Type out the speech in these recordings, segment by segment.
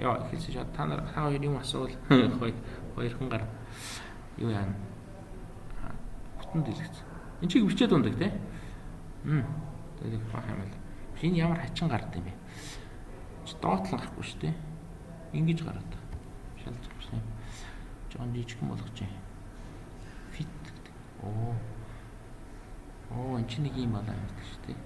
Яа ихэлж шат та хоёр юм асуул хоёрхан гар юу яана. Бүтэн дэлгэц. Энд чиг бичээд ундаг те. Тэгээд бах юм л. Энэ ямар хачин гард юм бэ? Доотлон гарахгүй шүү дээ. Ингэж гараад. Шалж байгаа юм. Жоон жижигхэн болгож юм. Фит гэдэг. Энд чинь нэг юм байна гэдэг шүү дээ.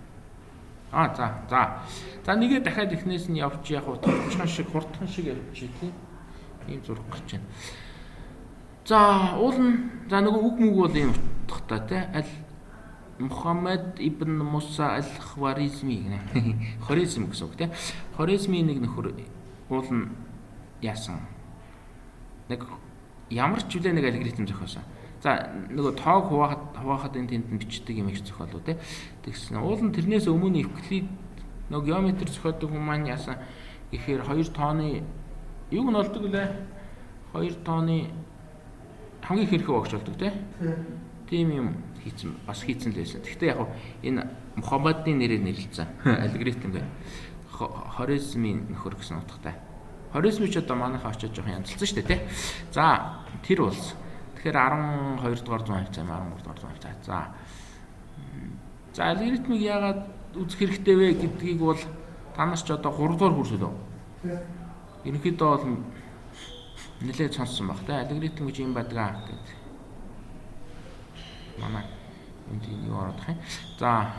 За нэгээ дахиад эхнээс нь явж яг хурдхан шиг явчих тийм. Ийм зураг гарч байна. За уул нь за нөгөө үг мүг бол ийм утгатай тий. Аль Мухаммад ибн Муса аль-Хваризми гэнэ. Хоризм гэсэн үг тий. Хоризмийн нэг нөхөр уул нь яасан. Нэг ямар ч үлээ нэг алгоритм зохиосон. За нөгөө тоог хуваахад энэ тэнд бичдэг юм их зохиолоо тий. Тэгсэн уул нь тэрнээс өмнө Евклид нөгөө геометр зохиодог хүмүүс маань яасан гэхээр 2 тооны юг нь олдог үлээ. 2 тооны хамгийн хэрхэн багш болдог тий. Тийм юм хийцэн л байсан. Гэхдээ яг энэ Мухаммадын нэрээр нэрлэлсэн алгоритм гэ. Хоризмийн нөхөр гэсэн утгатай. Хоризм ч одоо манайхаа очиж жоохон янзлсан шүү дээ тий. За тэр улс. Тэгэхээр 12 дугаар зуун хавцаа 13 дугаар зуун хавцаа. За алгоритмыг яагаад үзэх хэрэгтэй вэ гэдгийг бол та нар ч одоо 3 дугаар курс үү? Ерөнхийдөө бол нэлээд сонссон баг тий. Алгоритм гэж юм байдаг гэдэг. Манай энд юу ороод байгаа юм. За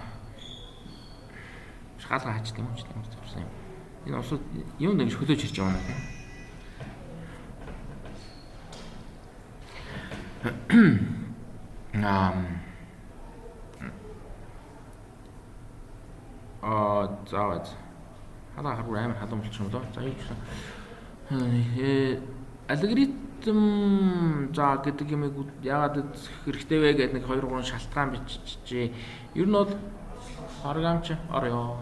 шалгаа хаач тийм үү ч юм зорсон юм. Энэ усууд юм нэг хөлөөж ирж байгаа юм тий. Заавал хараагүй амар хадам болчих юм доо. За юу гэсэн алгоритм за гэдэг юм яагаад хэрэгтэй вэ гэдэг нэг 2-3 шалтгаан биччихжээ. Ер нь бол програмч орё.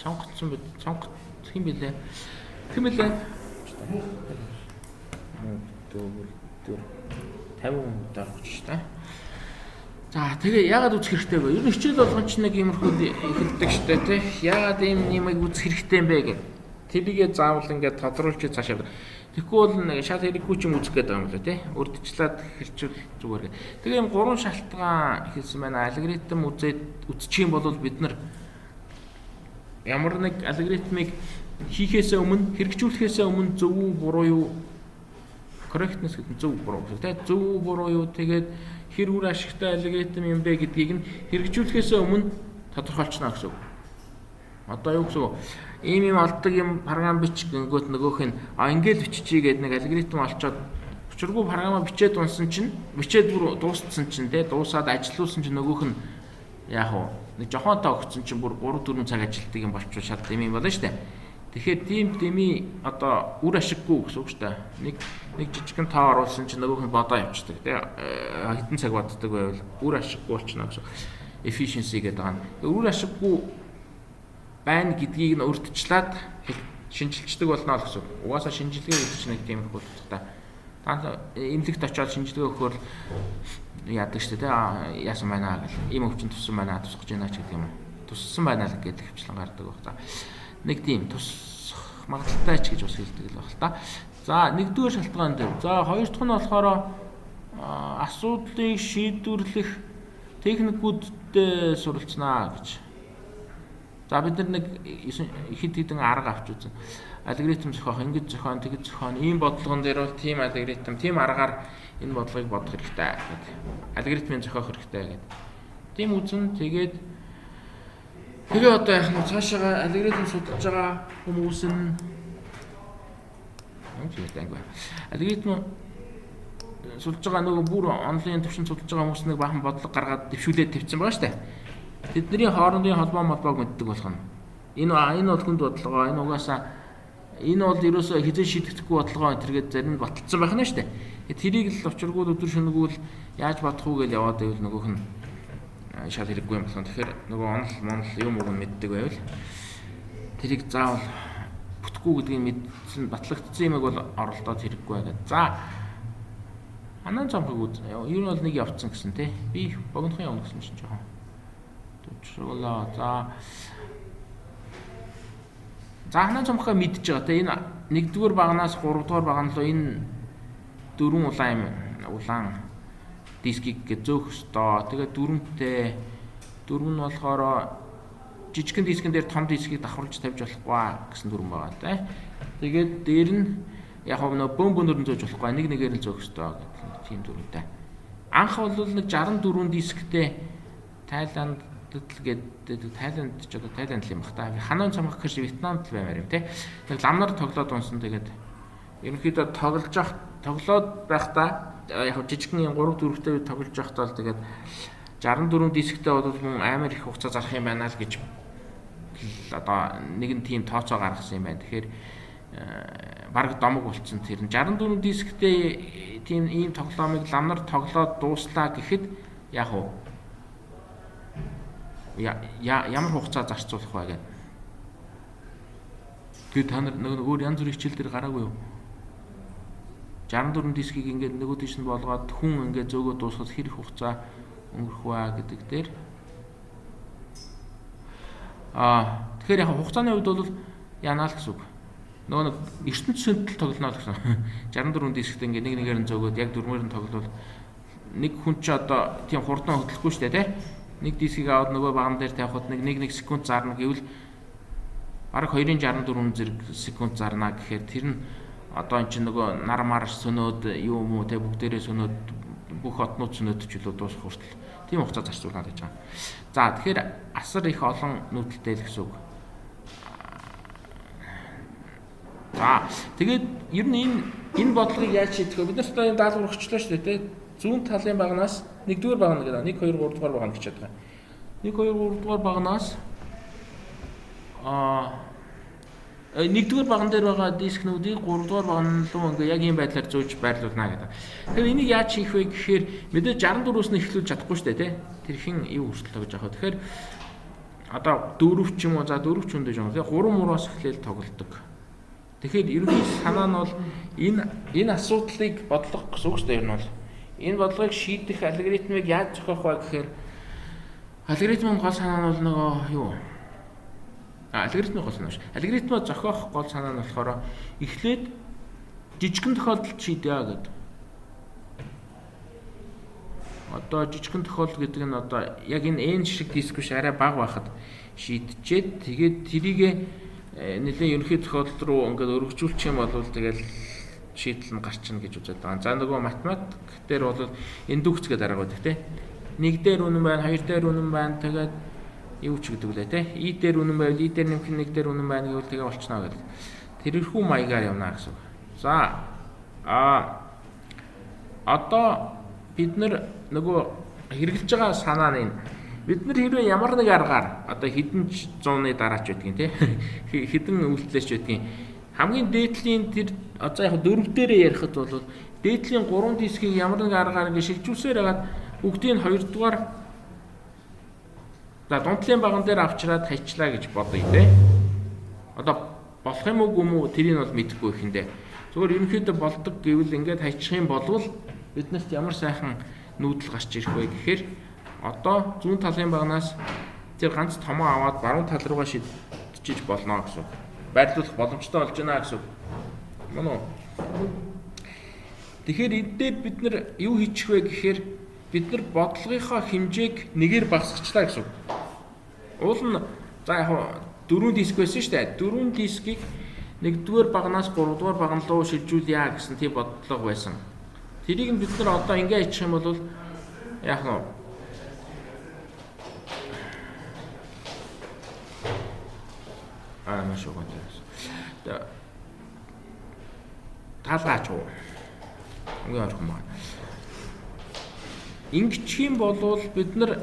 Сонгоцсон бид сонгох хэм бэлээ. 50 удаа өгч та. За тэгээ яагаад үзэх хэрэгтэй вэ? Ер нь хичээл болгон ч нэг иймэрхүү эхэлдэг штэ тий. Яагаад ийм юмыг үзэх хэрэгтэй юм бэ гэдэг. Тэрийгээ заавал ингээд тодруулж цаашаа. Тэгэхгүй бол нэг шал хэрэггүй ч юм үзэх гээд байгаа юм лээ тий. Урдчлаад хэлчихвэл зүгээр гэ. Тэгээ ийм 3 шалтгаан хэлсэн байна. Алгоритм үзчих юм бол бид нар ямар нэг алгоритмыг хийхээсээ өмнө хэрэгжүүлэхээсээ өмнө зөв үү буруу юу correctness гэдэг зөв буруу гэсэн тийм зөв буруу юу тэгээд хэр үр ашигтай алгоритм юм бэ гэдгийг нь хэрэгжүүлэхээс өмнө тодорхойлчихно гэсэн үг. Одоо юу гэсэн ийм юм олдог юм програм бич гингөт нөгөөх нь ингээл биччихье гэдэг нэг алгоритм олцоод учиргүй програмаа бичээд унсан чинь бичээд бүр дууссан чинь тийм дуусаад ажилуулсан чинь нөгөөх нь яг уу нэг жохон таа өгсөн чинь бүр 3-4 цаг ажилтдаг юм болчих шат юм болно шүү дээ. Тэгэхээр тийм дэмий одоо үр ашиггүй гэсэн үг шүү дээ. Нэг жижигхэн тоо оруулсан чинь нөгөөх нь бодоо явчихдаг тийм хэдэн цаг боддог байвал үр ашиггүй болчихно гэсэн. Efficiency гэдэг байгаа нь. Үр ашиггүй байна гэдгийг нь урдчлаад шинжилдэг болно л гэсэн. Угаасаа шинжилгээ хийх нэг тиймэрхүү утгатай. Та эмнэлэгт очиод шинжилгээ өгөхөөр яадаг шүү дээ. Яасан байна гэл. Ийм өвчин туссан байна, тусгаж байна ч гэдэг юм. Туссан байна л гэдэг хвчлэн гардаг баг. Нэг тийм тусах магадaltaй ч гэж бас хэлдэг л баг л та. За нэгдүгээр шалтгаан дээр. За хоёр дахь нь болохоор асуудлыг шийдвэрлэх техникүүдтэй суралцнаа гэж. За бид нар нэг хэд хэдэн арга авч үзэн. Алгоритм зохиох, ингэж зохион, тэгж зохион, ийм бодлогон дээр бол тийм алгоритм, тийм аргаар энэ бодлогыг бодох хэрэгтэй гэдэг. Алгоритмын зохиох хэрэгтэй гэдэг. Тийм үзэн тэгээд тэгээ одоо яг нь цаашаа алгоритм судалж байгаа хүмүүс нь алгоритм судалж байгаа нөгөө бүр онлайн төвшин судалж байгаа хүмүүс нэг бахан бодлого гаргаад дэвшүүлээд тавьсан байгаа шүү дээ. Тэдний хоорондын холбоог мэддэг болох нь. Энэ бол хүнд бодлогоо, энэ угаасаа энэ бол ерөөсөө хизээ шийдэхгүй бодлогоо энтергээд зарим нь баталсан байх нь шүү дээ. Тэрийг л учиргууд өдөр шөнөгүүл яаж бодох уу гэж яваад байвал нөгөөх нь шал хэрэггүй юм болох. Тэгэхээр нөгөө онл юм уу мэддэг байвал тэрийг заавал бүтэхгүй гэдгийг мэдсэн батлагдсан юмыг бол оролдоод хэрэггүй гэдэг. За анан цамхаг үз. Ер нь бол нэг явцсан гэсэн тий. Би богинохын явна гэсэн чинь жоохон. Төвчлөө. За За ханаа цомхоо мэдж байгаа те энэ 1-р багнаас 3-р багна руу энэ 4 улаан дискийг зөөх ёстой. Тэгээд 4-тэй 4 нь болохоор жижигхэн дискэн дээр том дискийг давхарлаж тавьж болохгүй гэсэн дүрэн байгаа те. Тэгээд дээр нь яг нөө бөөнөр нь зөөж болохгүй нэг нэгээр нь зөөх ёстой гэх тийм дүрэнтэй. Анх бол нэг 64 дисктэй Тайланд Тайланд ч одоо Тайланд л юм бах та. Ханаан цамх гэхэр Вьетнамд л баймаар юм те. Нэг ламнаар тоглоод унсан тэгээд ерөнхийдөө тоглоод байхдаа яг жижигхэн 3-4-тэй тоглож байхдаа л тэгээд 64 дисктэй бол мөн амар их хугацаа зарах юм байна л гэж одоо нэгэн тийм тооцоо гаргасан юм байна. Тэгэхээр бараг домог болцсон тэр нь 64 дисктэй тийм ийм тоглоомыг ламнаар тоглоод дууслаа гэхэд яг уу ямар хугацаа зарцуулах вэ гэдэг. Тэгээд та нар өөр янз бүрийн хичээл дээр гараагүй юу? 64 дискийг ингээд нөгөө тийш нь болгоод хүн ингээд зөөгөө дуусгах хэрэг хугацаа өнгөрөх вэ гэдэг дээр. Тэгэхээр яг хугацааны хувьд бол яанаа л гэсэн үг. Нөгөө ертөнцийн сөндөл тоглоно л гэсэн. 64 дисктэй ингээд нэг нэгээр нь зөөгөөд яг дөрмөр нь тоглол нэг хүн ч одоо тийм хурдан хөдлөхгүй шүү дээ тий. Нэг дискийг аваад нөгөө баган дээр тавихад нэг секунд зарна гэвэл бараг 2.64 зэрэг секунд зарна гэхээр тэр нь одоо эн чинь нөгөө нар мар сөнөөд юу юм уу те бүгдээрээ сөнөөд бүх отнууд сөнөөдч илүү дуусах хүртэл тийм хугацаа зарцуулаад гэж байгаа. За тэгэхээр асар их олон нүүдэлтэй л гэсэн үг. За тэгээд ер нь энэ бодлогыг яаж шийдэх вэ? Бид нар одоо энэ даалгавар өгчлөө шүү дээ те. Зүүн талын багнаас 1-р багна гэдэг. 1 2 3 дугаар багна гэж байгаа. 1 2 3 дугаар багнаас 1-р баган дээр байгаа дискнүүдийг 3-р баган руу ингээ яг ийм байдлаар зөөж байрлуулна гэдэг. Тэгэхээр энийг яаж хийх вэ гэхээр мэдээж 64-өөс нь эхлүүлж чадахгүй шүү дээ тий. Тэр хин юу хүртэл гэж байгаа. Тэгэхээр одоо 4 ч юм уу за 4 ч өндөө жоо тий 3 муураас эхлээл тоглодог. Тэгэхээр ерөнхий санаа нь бол энэ асуудлыг бодлого гэсэн үг шүү дээ. Ер нь бол энэ бодлогыг шийдэх алгоритмыг яаж зохиох вэ гэхээр алгоритмын гол санаа нь бол нөгөө юу? Алгоритмын гол санаа ш. Алгоритмыг зохиох гол санаа нь болохоор эхлээд жижигхэн тохиолдолд шийдээ гэдэг. Одоо жижигхэн тохиолдол гэдэг нь одоо яг энэ n шиг диск биш арай бага байхад шийдчихэд тэгээд тэрийг нэлээд ерөнхий тохиолдол руу ингээд өргөжүүлчих юм бол тэгэл шийдэл нь гарчна гэж үзээд байгаа. За нөгөө математик дээр бол индукц гэдэг арга байдаг тий. 1 дээр үнэн байна, 2 дээр үнэн байна. Тэгээд юу ч гэдэг лээ тий. И дээр үнэн байвал и дээр нэмэх 1 дээр үнэн байна гэвэл тэгээ болчихно гэдэг. Тэрхүү маягаар явна гэсэн үг. За одоо бид нөгөө хэрэгжилж байгаа санаа нь бид нар хэрвээ ямар нэг аргаар одоо хэдэн зууны дараач байдгийн тий. Хэдэн үйлдэлч байдгийн хамгийн дээдлийн тэр одоо яг 4 дээрээ ярихад бол дээдлийн 3 дискийг ямар нэг аргаар ингэ шилжүүлсээр хагаад бүгдийг нь 2 дугаар за дундлын баган дээр авчираад хайчлаа гэж бодъё те. Одоо болох юм уу тэрийг нь бол мэдэхгүй ихэндээ. Зүгээр ерөнхийдөө болдог гэвэл ингээд хайчих юм болвол биднэрт ямар сайхан нүүдэл гарч ирэх вэ гэхээр одоо зүүн талын багнаас тэр ганц томоо аваад баруун тал руугаа шидчихэж болно гэсэн. Байрлуулах боломжтой болж байна гэсэн. Мөн үү? Тэгэхээр энэ дээр бид нар юу хийчих вэ гэхээр бид нар бодлогынхоо хэмжээг нэгээр багасгачлаа гэсэн. Уул нь за яг 4 диск байсан шүү дээ. 4 дискийг 1-р багнаас 3-р баган руу шилжүүлъя гэсэн тийм бодлого байсан. Тэрийг бид нар одоо ингэ хийчих юм бол яг нь маш гоо. Таалгаач уу. Ингээ орхон байна. Ингэчих юм бол бид нар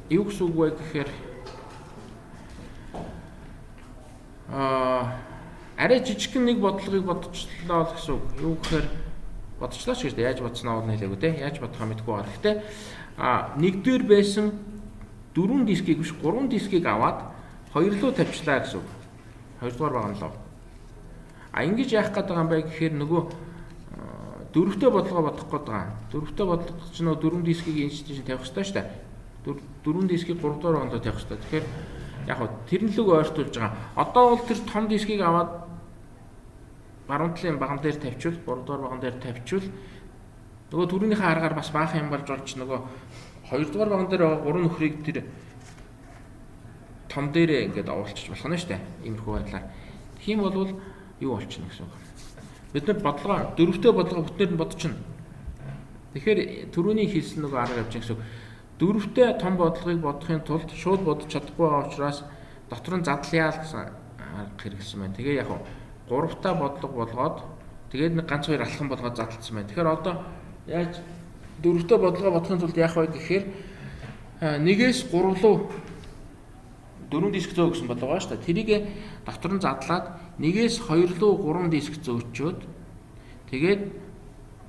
юу гэсэн үг вэ гэхээр арай жижигхэн нэг бодлогыг бодчихлоо гэсэн үг. Юу гэхээр бодчихлоо ч гэж яаж бодсноо бол хэлээгүй те. Яаж бодохоо мэдэхгүй байна. Гэхдээ 1-дөр байсан 4 дискийг биш 3 дискийг аваад 2 руу тавьчлаа гэсэн үг. 2-дугаар баган лөө. Ингэж яах гээд байгаа юм бэ гэхээр нөгөө 4-тэй бодлогоо бодох гээд байгаа. 4-тэй бодлого чинь нөгөө 4 дискийг энэ чинь тавих хэрэгтэй шүү дээ. 4 дискийг 3-дугаар баганд тавих хэрэгтэй. Тэгэхээр яг хөө тэрнлэг ойртуулж байгаа. Одоо бол тэр том дискийг аваад баруун талын баган дээр тавьчвал, 3 дугаар баган дээр тавьчвал нөгөө түрүүнийхээ аргаар бас баах юм болж нөгөө 2 дугаар баган дээр байгаа 3 нөхрийг тэр том дээрээ ингээд овуулчих болох нь шүү дээ. Иймэрхүү байдлаар. Тэгэх юм бол юу болчихно гэсэн үг. Бид нар бодлого дөрөвтэй бодлого бүтнээр нь бодчихно. Тэгэхээр түрүүний хэлсэн нөгөө арга явж гэсэн үг. Дөрөвтэй том бодлогыг бодохын тулд шууд бодож чадахгүй байгаа учраас дотор нь задлаа гэсэн арга хэрэгэлсэн байна. Тэгээ яг гуравтай бодлого болгоод тэгээд нэг ганц хоёр алхам болгоод задлсан байна. Тэгэхээр одоо яаж дөрөвтэй бодлогоо бодохын тулд яах вэ гэхээр 1-ээс 3 руу 4 диск зөө гэсэн бодлого байна шүү дээ. Тэрийг дотор нь задлаад 1-ээс 2 руу 3 диск зөөчөөд тэгээд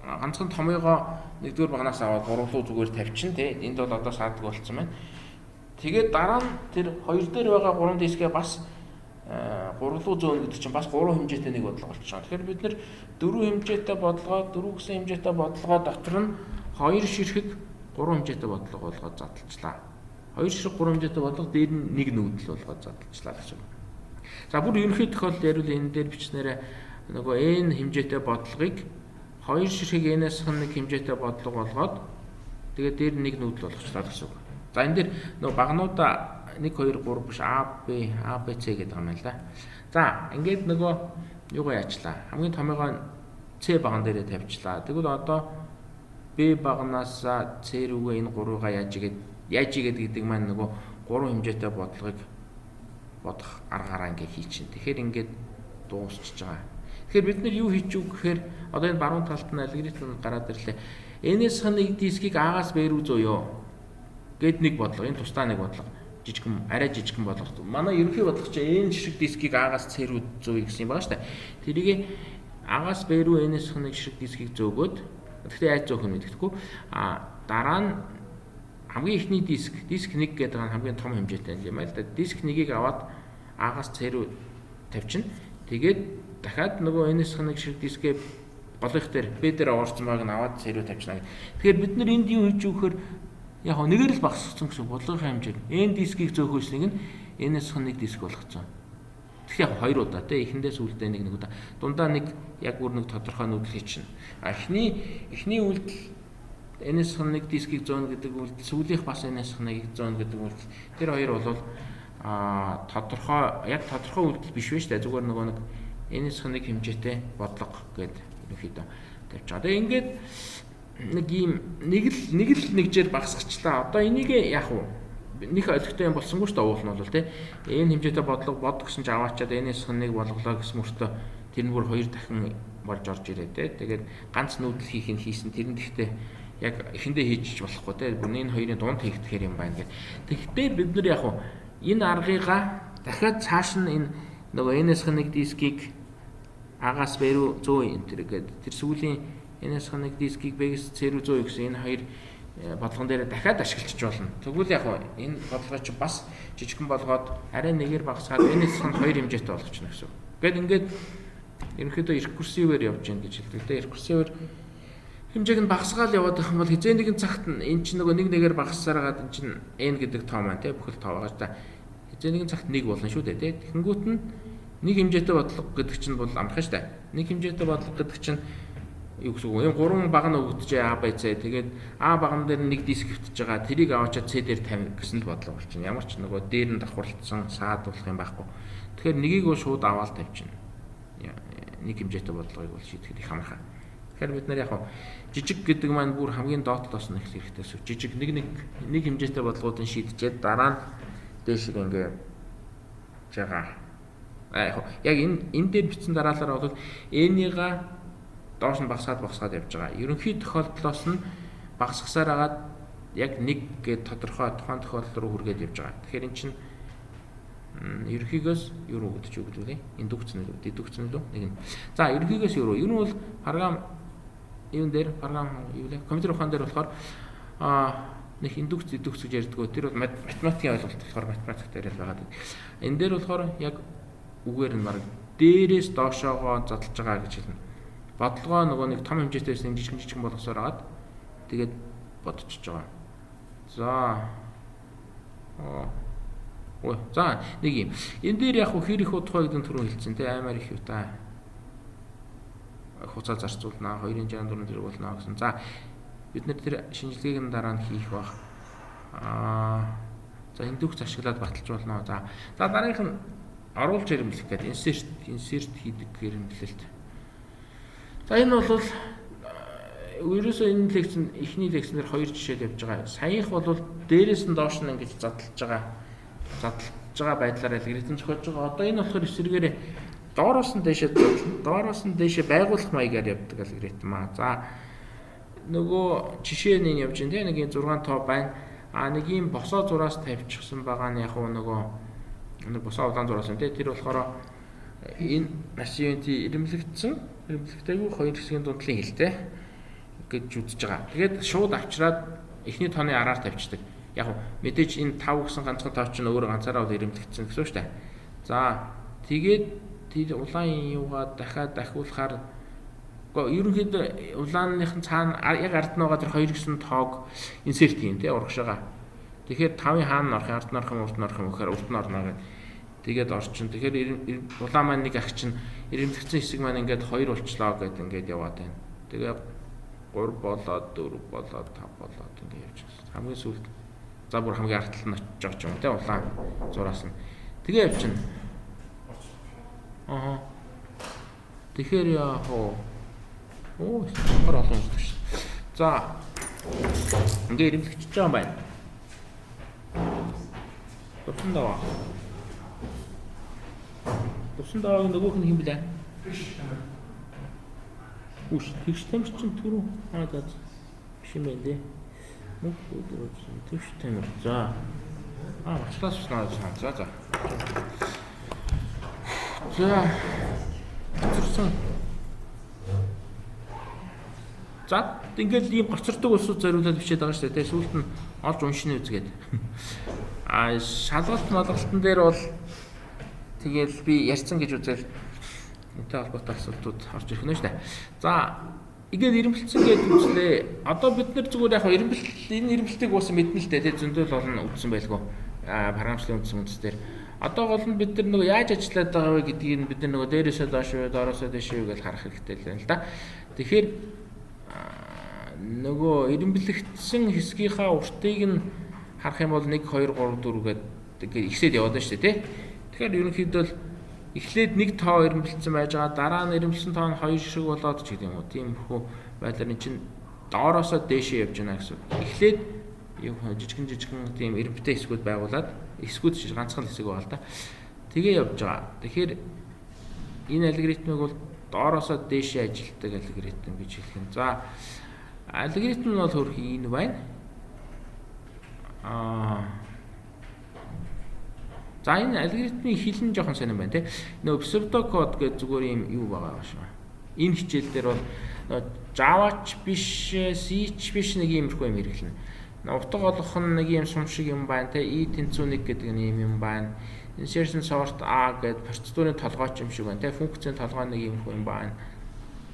ганцхан томьёогоо 1-р багнаас аваад 3 руу зүгээр тавьчин тий. Энд бол одоо саадаг болцсон байна. Тэгээд дараа нь тэр 2 дээр байгаа 3 дискээ бас 3 руу зөөнө гэдэг чинь бас 3 хэмжээтэй нэг бодлого болчихно. Тэгэхээр бид нэр 4 хэмжээтэй бодлогоо 4 гэсэн хэмжээтэй бодлогоо дотор нь 2 ширхэг 3 хэмжээтэй бодлого болгоод задлалчлаа. 2 ширхэг 3 хэмжээтэй бодлого дээр нь нэг нүүдэл болгоод задлалчлаа гэсэн. За бүр ерөнхий тохиолдол ярил энэ дээр бичснээрээ нөгөө n хэмжээтэй бодлогыг 2 ширхэг n-ээс нэг хэмжээтэй бодлого болгоод тэгээд дээр нэг нүүдэл болгочлаа гэсэн үг. За энэ дээр нөгөө багнуудаа 1 2 3 биш A B C гэдэг юм байна л да. За ингээд нөгөө юугаа яачлаа. Хамгийн томьёогоо C баган дээрээ тавьчлаа. Тэгвэл одоо B багнаас C рүүгээ энэ 3-ыг яаж игээд гэдэг маань нөгөө 3 хэмжээтэй бодлогыг бодох аргаараа ингээ хийчихин. Тэгэхээр ингээд дуусчихж байгаа. Тэгэхээр бид нар юу хийчих вэ гэхээр одоо энэ баруун талд нь алгоритм гараад ирлээ. N-ээс нэг дискийг A-гаас B рүү зөөё гэд нэг бодлого. Энэ тусдаа нэг бодлого. Жижигхэн арай жижигхэн бодлого. Манай ерөнхий бодлого чинь N ширхэг дискийг A-гаас C рүү зөөё гэсэн юм байна шүү дээ. Тэрийг A-гаас B рүү N-ээс нэг ширхэг дискийг зөөгөөд гэхдээ яаж зөөх юм гэдэгтгүй. Дараа нь хамгийн ихний диск 1 гэдэг нь хамгийн том хэмжээтэй юм байна л да. Диск 1-ийг аваад A-гаас C рүү тавьчихна. Тэгээд дахиад нөгөө N-ээс нэг ширхэг дискээ голынх дээр B дээр оорцсон байгааг нь аваад C рүү тавьчихна. Тэгэхээр бид нар энд юу хийж өгөхөр яг нэгээр л багасгацсан гэсэн бодлогын хэмжээг. N дискийг зөөхөөс нэг нь N-ээс нэг диск болгоцсон. Тэгэхээр яг 2 удаа те эхэндээ сүүлдээ нэг удаа. Дундаа нэг яг бүр нэг тодорхой нүүдэл хийчихнэ. Эхний үйлдэл N-ээс нэг дискийг зөөнө гэдэг үйлдэл, сүүлийнх бас N-ээс нэг зөөнө гэдэг үйлдэл. Тэр хоёр бол тодорхой үйлдэл биш вэ шүү дээ. Зүгээр нөгөө нэг N-ээс нэг хэмжээтэй бодлого гэдэг ерөнхийдөө тавьж байгаа. Тэгээ ингээд нэг л нэгжээр багасгачлаа. Одоо энийг яах вэ? Нэг олигтой юм болсонгүй шүү дээ уул нь бол тий. Энэ хэмжээтэй бодлого бод гэсэн чинь аваачаад N-ээс нэг болголоо гэсэн мөртөө тэр нь бүр 2 дахин болж орж ирээ тий. Тэгээд ганц нүүдэл хийсэн тэр нь гэхдээ яг эхэндээ хийж болохгүй тий. Бүр энэ хоёрын дунд хийгдэхэр юм байна гэх. Тэгэхдээ бид нар яах вэ? Энэ аргыгаа дахиад цааш нь энэ нөгөө N-ээс нэг дискийг A-гаас B рүү зөө энэ гэдэг. Тэр сүүлийн N-ээс нэг дискийг B-гээс C рүү зөө гэсэн энэ хоёр бодлогон дээр дахиад ашиглаж болно. Тэгвэл яг энэ бодлогоо чи бас жижигхэн болгоод арай нэгээр багасгаад N-ээс 2 хэмжээтэй болгочихно гэсэн. Гэт ингээд ерөнхийдөө рекурсивээр явж гин гэж хэлдэг. Тэгээ рекурсивээр хэмжээг нь багасгаал яваад байх юм бол хизээ нэгэн цагт энэ чинь нөгөө нэгээр багассараад энэ чинь n гэдэг тоо маань тий бүхэл тоо байгаа та хизээ нэгэн цагт 1 болно шүү дээ тий. Тэгэнгүүт нь нэг хэмжээтэй бодлого гэдэг чинь бол амархан шүү дээ. Нэг хэмжээтэй бодлого гэдэг чинь юу гэсэн үг вэ? 3 баг нь өгдөж A B C тэгээд A баган дээр нэг диск хөвтөж байгаа. Тэрийг аваачаад C дээр тавих гэсэн л бодлого болчихно. Ямар ч нөгөө дээр нь давхарлцсан саад болох юм байхгүй. Тэгэхээр нэгийг бол шууд аваад тавьчихна. Нэг хэмжээтэй бодлогыг бол шийдэхэд их амархан. Тэгэхээр бид нар яг жижиг гэдэг маань бүр хамгийн доотлоос нь их хэрэгтэй шүү. Жижиг нэг хэмжээтэй бодлогуудыг шийдчихэд дараа нь дээшээ ингээ жагаа. Яг энэ дээр бичсэн дараалалаар бол n-ийг доош нь багасгаад явж байгаа. Ерөнхий тохиолдлоос нь багасгасаар агаад яг нэг гээд тодорхой тухайн тохиолдол руу хүргээд явж байгаа. Тэгэхээр эн чинь ерөнхийгөөс юу руу гэдэг юу гэдэг вэ? Индукц нь үү, дедукц нь үү? Нэг нь. За, ерөнхийгөөс юу руу? Ер нь бол програм юу вэ? Компьютер ухаан дээр болохоор нэг индукц, дедукц гэж ярьдаг. Тэр бол математикийн ойлголт болохоор математик дээр л байгаа. Энэ дээр болохоор яг үгээр нь баг дээрээс доошоогоо задлж байгаа гэж хэлнэ. Бодлогоо нөгөө нэг том хэмжээтэйс нэг жижигэн болгосоор агаад тэгээд бодчихж байгаа. За. Ой. За нэг юм. Энэ дээр яг хэр их удах вэ гэдэг нь түрүү хэлсэн тий аймаар их юу та. Хуцаа зарцуулнаа 2-ын 64 зэрэг болно гэсэн. За бид нэр тэр шинжилгээг нь дараа нь хийх баг. За энэ дүүхц ашиглаад баталж болно. За дараагийнх нь оруулж ирэмлэх гэдэг insert хийдэг ирэмлэлт. За энэ бол ерөөсөө энэ лекцэн эхний лекцнэр 2 жишээд явж байгаа. Саяных бол дээрээс нь доош нь ингэж задлж байгаа байдлаар алгоритм зохиож байгаа. Одоо энэ болохоор эсрэгээр доороос нь дээшээ байгуулах маягаар явдаг алгоритм аа. За нөгөө жишээ нь явж байна тийм нэг 6 тоо байна. Нэг юм босоо зураас тавьчихсан байгаа нь яг нэг босоо улаан зураас юм тийм тэр болохоор энэ асимптотик ирэмлэгтэйг 2 хэсгийн дундлын хэлтэй гэж үзэж байгаа. Тэгээд шууд авчираад эхний тооны араар тавьчихдаг. Яг мэдээж энэ 5 гэсэн ганцхан тоо чинь өөрөө ганцаараа ирэмлэгдсэн гэсэн үг шүү дээ. За тэгээд тэр улаан юугаа дахиад дахиулахаар ерөнхийдөө улааных нь цаана яг ард нь байгаа тэр 2 гэсэн тоог инсерт хийн тий урагшаага. Тэгэхээр 5-ын хаана орох, ард нь орох юм, урд нь орох юм гэхээр урд нь орно гэдэг. Тэгээд орчин. Тэгэхээр улаан маань нэг ах чинь ирэмлэгдсэн хэсэг маань ингээд 2 болчлоо гэдэг ингээд яваад байна. Тэгээд 3 болоод 4 болоод 5 болоод ингээд явж байна. Хамгийн сүүлд за бүр хамгийн ард тал нь очиж байгаа ч юм тий улаан зураас нь. Тэгээ явчихна. Тэгэхээр яах вэ? Хор олон юм шүү. За ингээд ирэмлэгчж байгаа юм байна. Тусан дааг нөгөөх нь хэм блэ? Үш тэгш тамир чинь түрүү хаагаад биш юм байна дээ. Мөн өдрөөсөн тэгш тамир. За очлаас уснаа. За. За ингээд ийм гоцордог улсууд зориулаад бичээд байгаа шүү дээ. Сүүлд нь олж уншины үзгээд. Шалгалт малгалтын дээр бол тэгэл би ярьсан гэж үзэл энэтэй холбоотой асуултууд орж ирэх нь шүү дээ. За ингээд ирэмбэлцэн гэж үзлээ. Одоо бид нар зүгээр яг энэ ирэмбэлтийг уусан мэднэ л дээ. Зөндөл олон үдсэн байлгүй. Програмчлалын үдсэн үндэс дээр. Одоо гол нь бид нар нөгөө яаж ажиллаад байгаа вэ гэдгийг нь бид нар нөгөө дээрээсээ доош юу, доороосоо дэш юу гэж харах хэрэгтэй л байна л да. Тэгэхээр нөгөө ирэмбэлэгдсэн хэсгийнхаа уртыг нь харах юм бол 1 2 3 4 гэдэг ихсээд яваад байна шүү дээ, тий. Тэгэхээр ерөнхийдөө эхлээд 1 тоо ирэмбэлцсэн байж байгаа, дараа нь ирэмбэлсэн тоо нь 2 шиг болоод ч гэдэг юм уу. Тиймэрхүү байдлаар эн чинь доороосоо дээшээ явж байна гэсэн. Эхлээд юу жижигэн тийм ирэмбэлтэй хэсгүүд байгуулад хэсгүүд ганцхан хэсэг байгаа л да. Тэгээ явж байгаа. Тэгэхээр энэ алгоритмыг бол доороосоо дээшээ ажилтдаг алгоритм гэж хэлэх юм. За алгоритм нь бол хөрх энэ байна. За энэ алгоритмын хэл нь жоохон сонирн байна тий. Нөгөө псевдокод гэдэг зүгээр юм юу байгаа шүү. Энэ хичээл дээр бол Java-ч биш, C-ч биш нэг иймэрхүү юм хэрэглэнэ. Утга олох нь нэг юм сум шиг юм байна тий. E-тэнцүү1 гэдэг нэг юм байна. Insertion sort A гэдэг процедурын толгойч юм шиг байна тий. Функцийн толгой нэг иймэрхүү юм байна.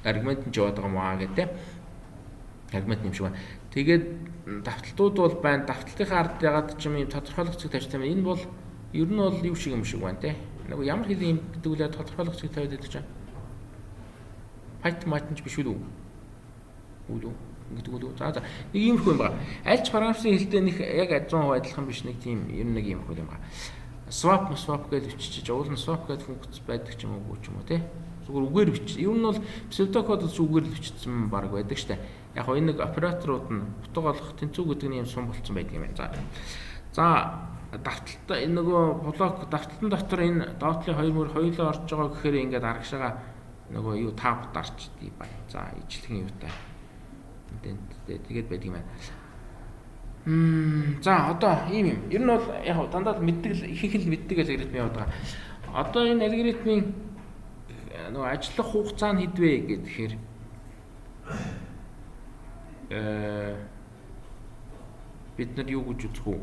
Аргумент нь яваад байгаа маа гэдэг тий. Аргумент юм шиг байна. Тэгээд давталтууд бол байна. Давталтынхаа ард ягаад ч юм тодорхойлох зэг тавьсан юм. Энэ бол ер нь бол юу шиг юм шиг байна те. Нэг ямар хэлийн юм гэдэг үлээ тодорхойлох зэг тавиад байдаг чинь. Python матч биш үү? Үгүй гэдэг үү. За нэг иймэрхүү юм байна. Аль ч програмчлалын хэлтэй нэг яг 100% адилхан биш нэг тийм ер нь нэг иймэрхүү юм байна. Swap гэж өччих. Уул нь swap гэдэг функц байдаг ч юм уу ч юм уу те. Зүгээр үгээр бичиж. Ер нь бол pseudocode үгээр л бичсэн баг байдаг штэ. Яг хоо энэ нэг операторууд нь утга олох тэнцүү гэдэг нь юм сум болцсон байдаг юм байна. За давталт энэ нөгөө блок давталтын дотор энэ доотлын 2 мөр хоёулаа орж байгаа гэхээр ингээд арагшаага нөгөө юу тав дарчдгийг байна. За ижлэхэн юутай. Тэгээд байдаг юм байна. За одоо ийм юм. Ер нь бол яг дандаа мэддэг ихэнх л мэддэг алгоритм яваад байгаа. Одоо энэ алгоритмын нөгөө ажиллах хугацаа нь хэдвэ гэхээр бид нар юу гэж үзэх вэ?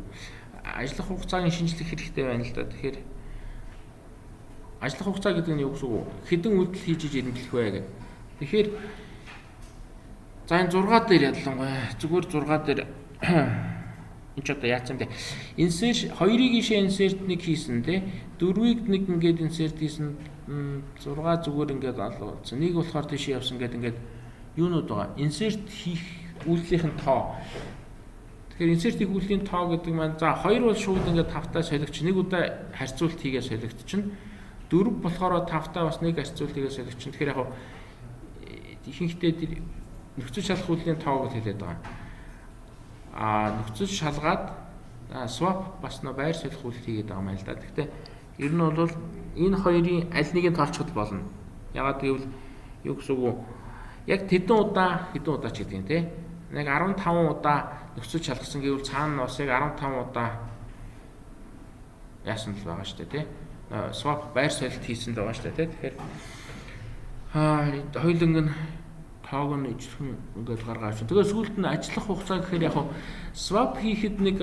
Ажиллах хугацааг шинжлэх хэрэгтэй байна л да. Тэгэхээр ажиллах хугацаа гэдэг нь юу гэсэн үг вэ? Хэдэн үйлдэл хийж ирэмблэх вэ гэх. Тэгэхээр за энэ 6 дээр ялангуяа зүгээр 6 дээр энэ ч одоо яатсан бэ? Insert 2-ыг ийшээ insert нэг хийсэн тий. 4-ийг нэг ингээд insert хийсэн 6 зүгээр ингээд олсон. Нэг болохоор тийшээ явсан гэдэг ингээд юунууд байгаа. Insert хийх үйлдлийн тоо. Тэгэхээр insert хийх үйлдлийн тоо гэдэг маань за 2 бол шууд ингээд 5-таа солигч нэг удаа харьцуулт хийгээ солигдчихно. 4 болохоор 5-таа бас нэг харьцуулт хийгээ солигдчихно. Тэгэхээр яг ихэнхдээ тэр нөхцөл шалгах үйлдлийн тоог л хэлээд байгаа. Нөхцөл шалгаад swap бас нөө байр солих үйлдэл хийгээд байгаа юм л да. Гэхдээ ер нь бол энэ хоёрын аль нэгийг тоолчиход болно. Ягаад гэвэл юу гэсэн үг яг хэдэн удаа ч гэдэг юм те. Нэг 15 удаа нөхцөл шалгасан гэвэл цаана бас яг 15 удаа яасан л байгаа шүү дээ те. Swap байр солилт хийсэн л байгаа шүү дээ те. Тэгэхээр хоёуланг нь тоог нь ижлэхэн ингээд гаргаж байна. Тэгээ сүүлд нь ажиллах хугацаа гэхээр яг swap хийхэд нэг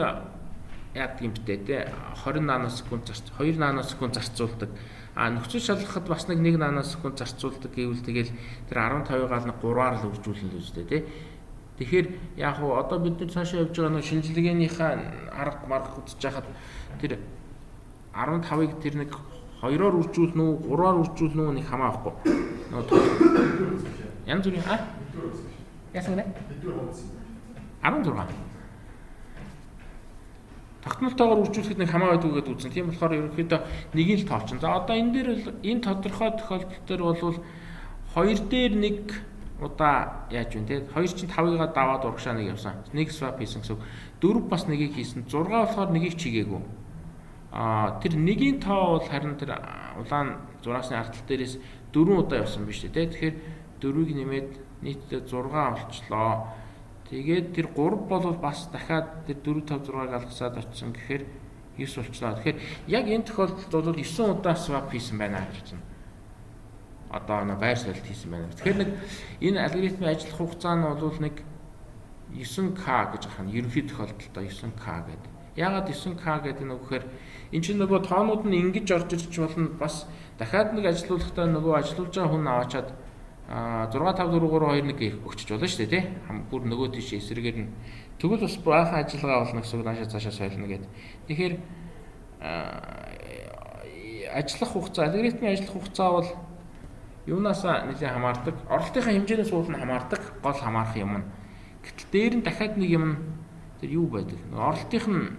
яадаг юм бтэ те 20 наносекунд 2 наносекунд зарцуулдаг. Нөхцөл шалгахад бас нэг 1 наносекунд зарцуулдаг гэвэл тэгэл тэр 15-ыг нэг 3-аар л үржүүлнэ л үстэй те. Тэгэхээр яг одоо бид нар цаашаа явж байгаа нэг шинжилгээнийхээ арга марга үзэж хахад тэр 15-ыг тэр нэг 2-оор үржүүлнэ үү 3-аар үржүүлнэ үү нэг хамаахгүй. Янз бүрийн яасан гэнэ? 16. Тогтмолтойгоор үржүүлэхэд нэг хамаа байдаг гэдээ үзэн. Тийм болохоор ерөнхийдөө нэгийг л тоолчихно. За одоо энэ дээр бол энэ тодорхой тохиолдол дээр бол 2 дээр нэг удаа яаж вэ те? 2 чинь 5-ыг даваад урагшаа нэг явсан. Нэг swap хийсэн гэсэн. 4 бас нэгийг хийсэн. 6 болохоор нэгийг чигээгүй. Тэр нэгийн тоо бол харин тэр улаан зураасны ардтал дээрээс 4 удаа явсан биз дээ те. Тэгэхээр 4-ыг нэмээд нийтдээ 6 болчлоо. Тэгээд тэр 3 бол бас дахиад тэр 4 5 6-ыг алгасаад очсон гэхээр 9 болчлоо. Тэгэхээр яг энэ тохиолдолд бол 9 удаа swap хийсэн байна гэж байна. Одоо нэг байр солилт хийсэн байна. Тэгэхээр нэг энэ алгоритмын ажиллах хугацаа нь бол нэг 9k гэж ахна. Ерөнхий тохиолдолд 9k гэдэг. Яагаад 9k гэдэг нь гэхээр энэ чинь нөгөө тоонууд нь ингэж орж ирж болно. Бас дахиад нэг ажилуулгахдаа нөгөө ажилуулж байгаа хүн аваачаад 6 5 4 3 2 1 өгчөж болно шүү дээ тий. Бүр нөгөө тийш эсрэгээр нь тэгвэл бас баахан ажиллагаа болно гэсэн үг наашаа цаашаа солино гэдэг. Тэгэхээр ажиллах хугацаа, алгоритмын ажиллах хугацаа бол юунаасаа нэлээд хамаардаг. Оролтынхаа хэмжээнээс уулна хамаардаг, гол хамаарах юм нь. Гэтэл дээр нь дахиад нэг юм тэр юу байдаг. Оролтынх нь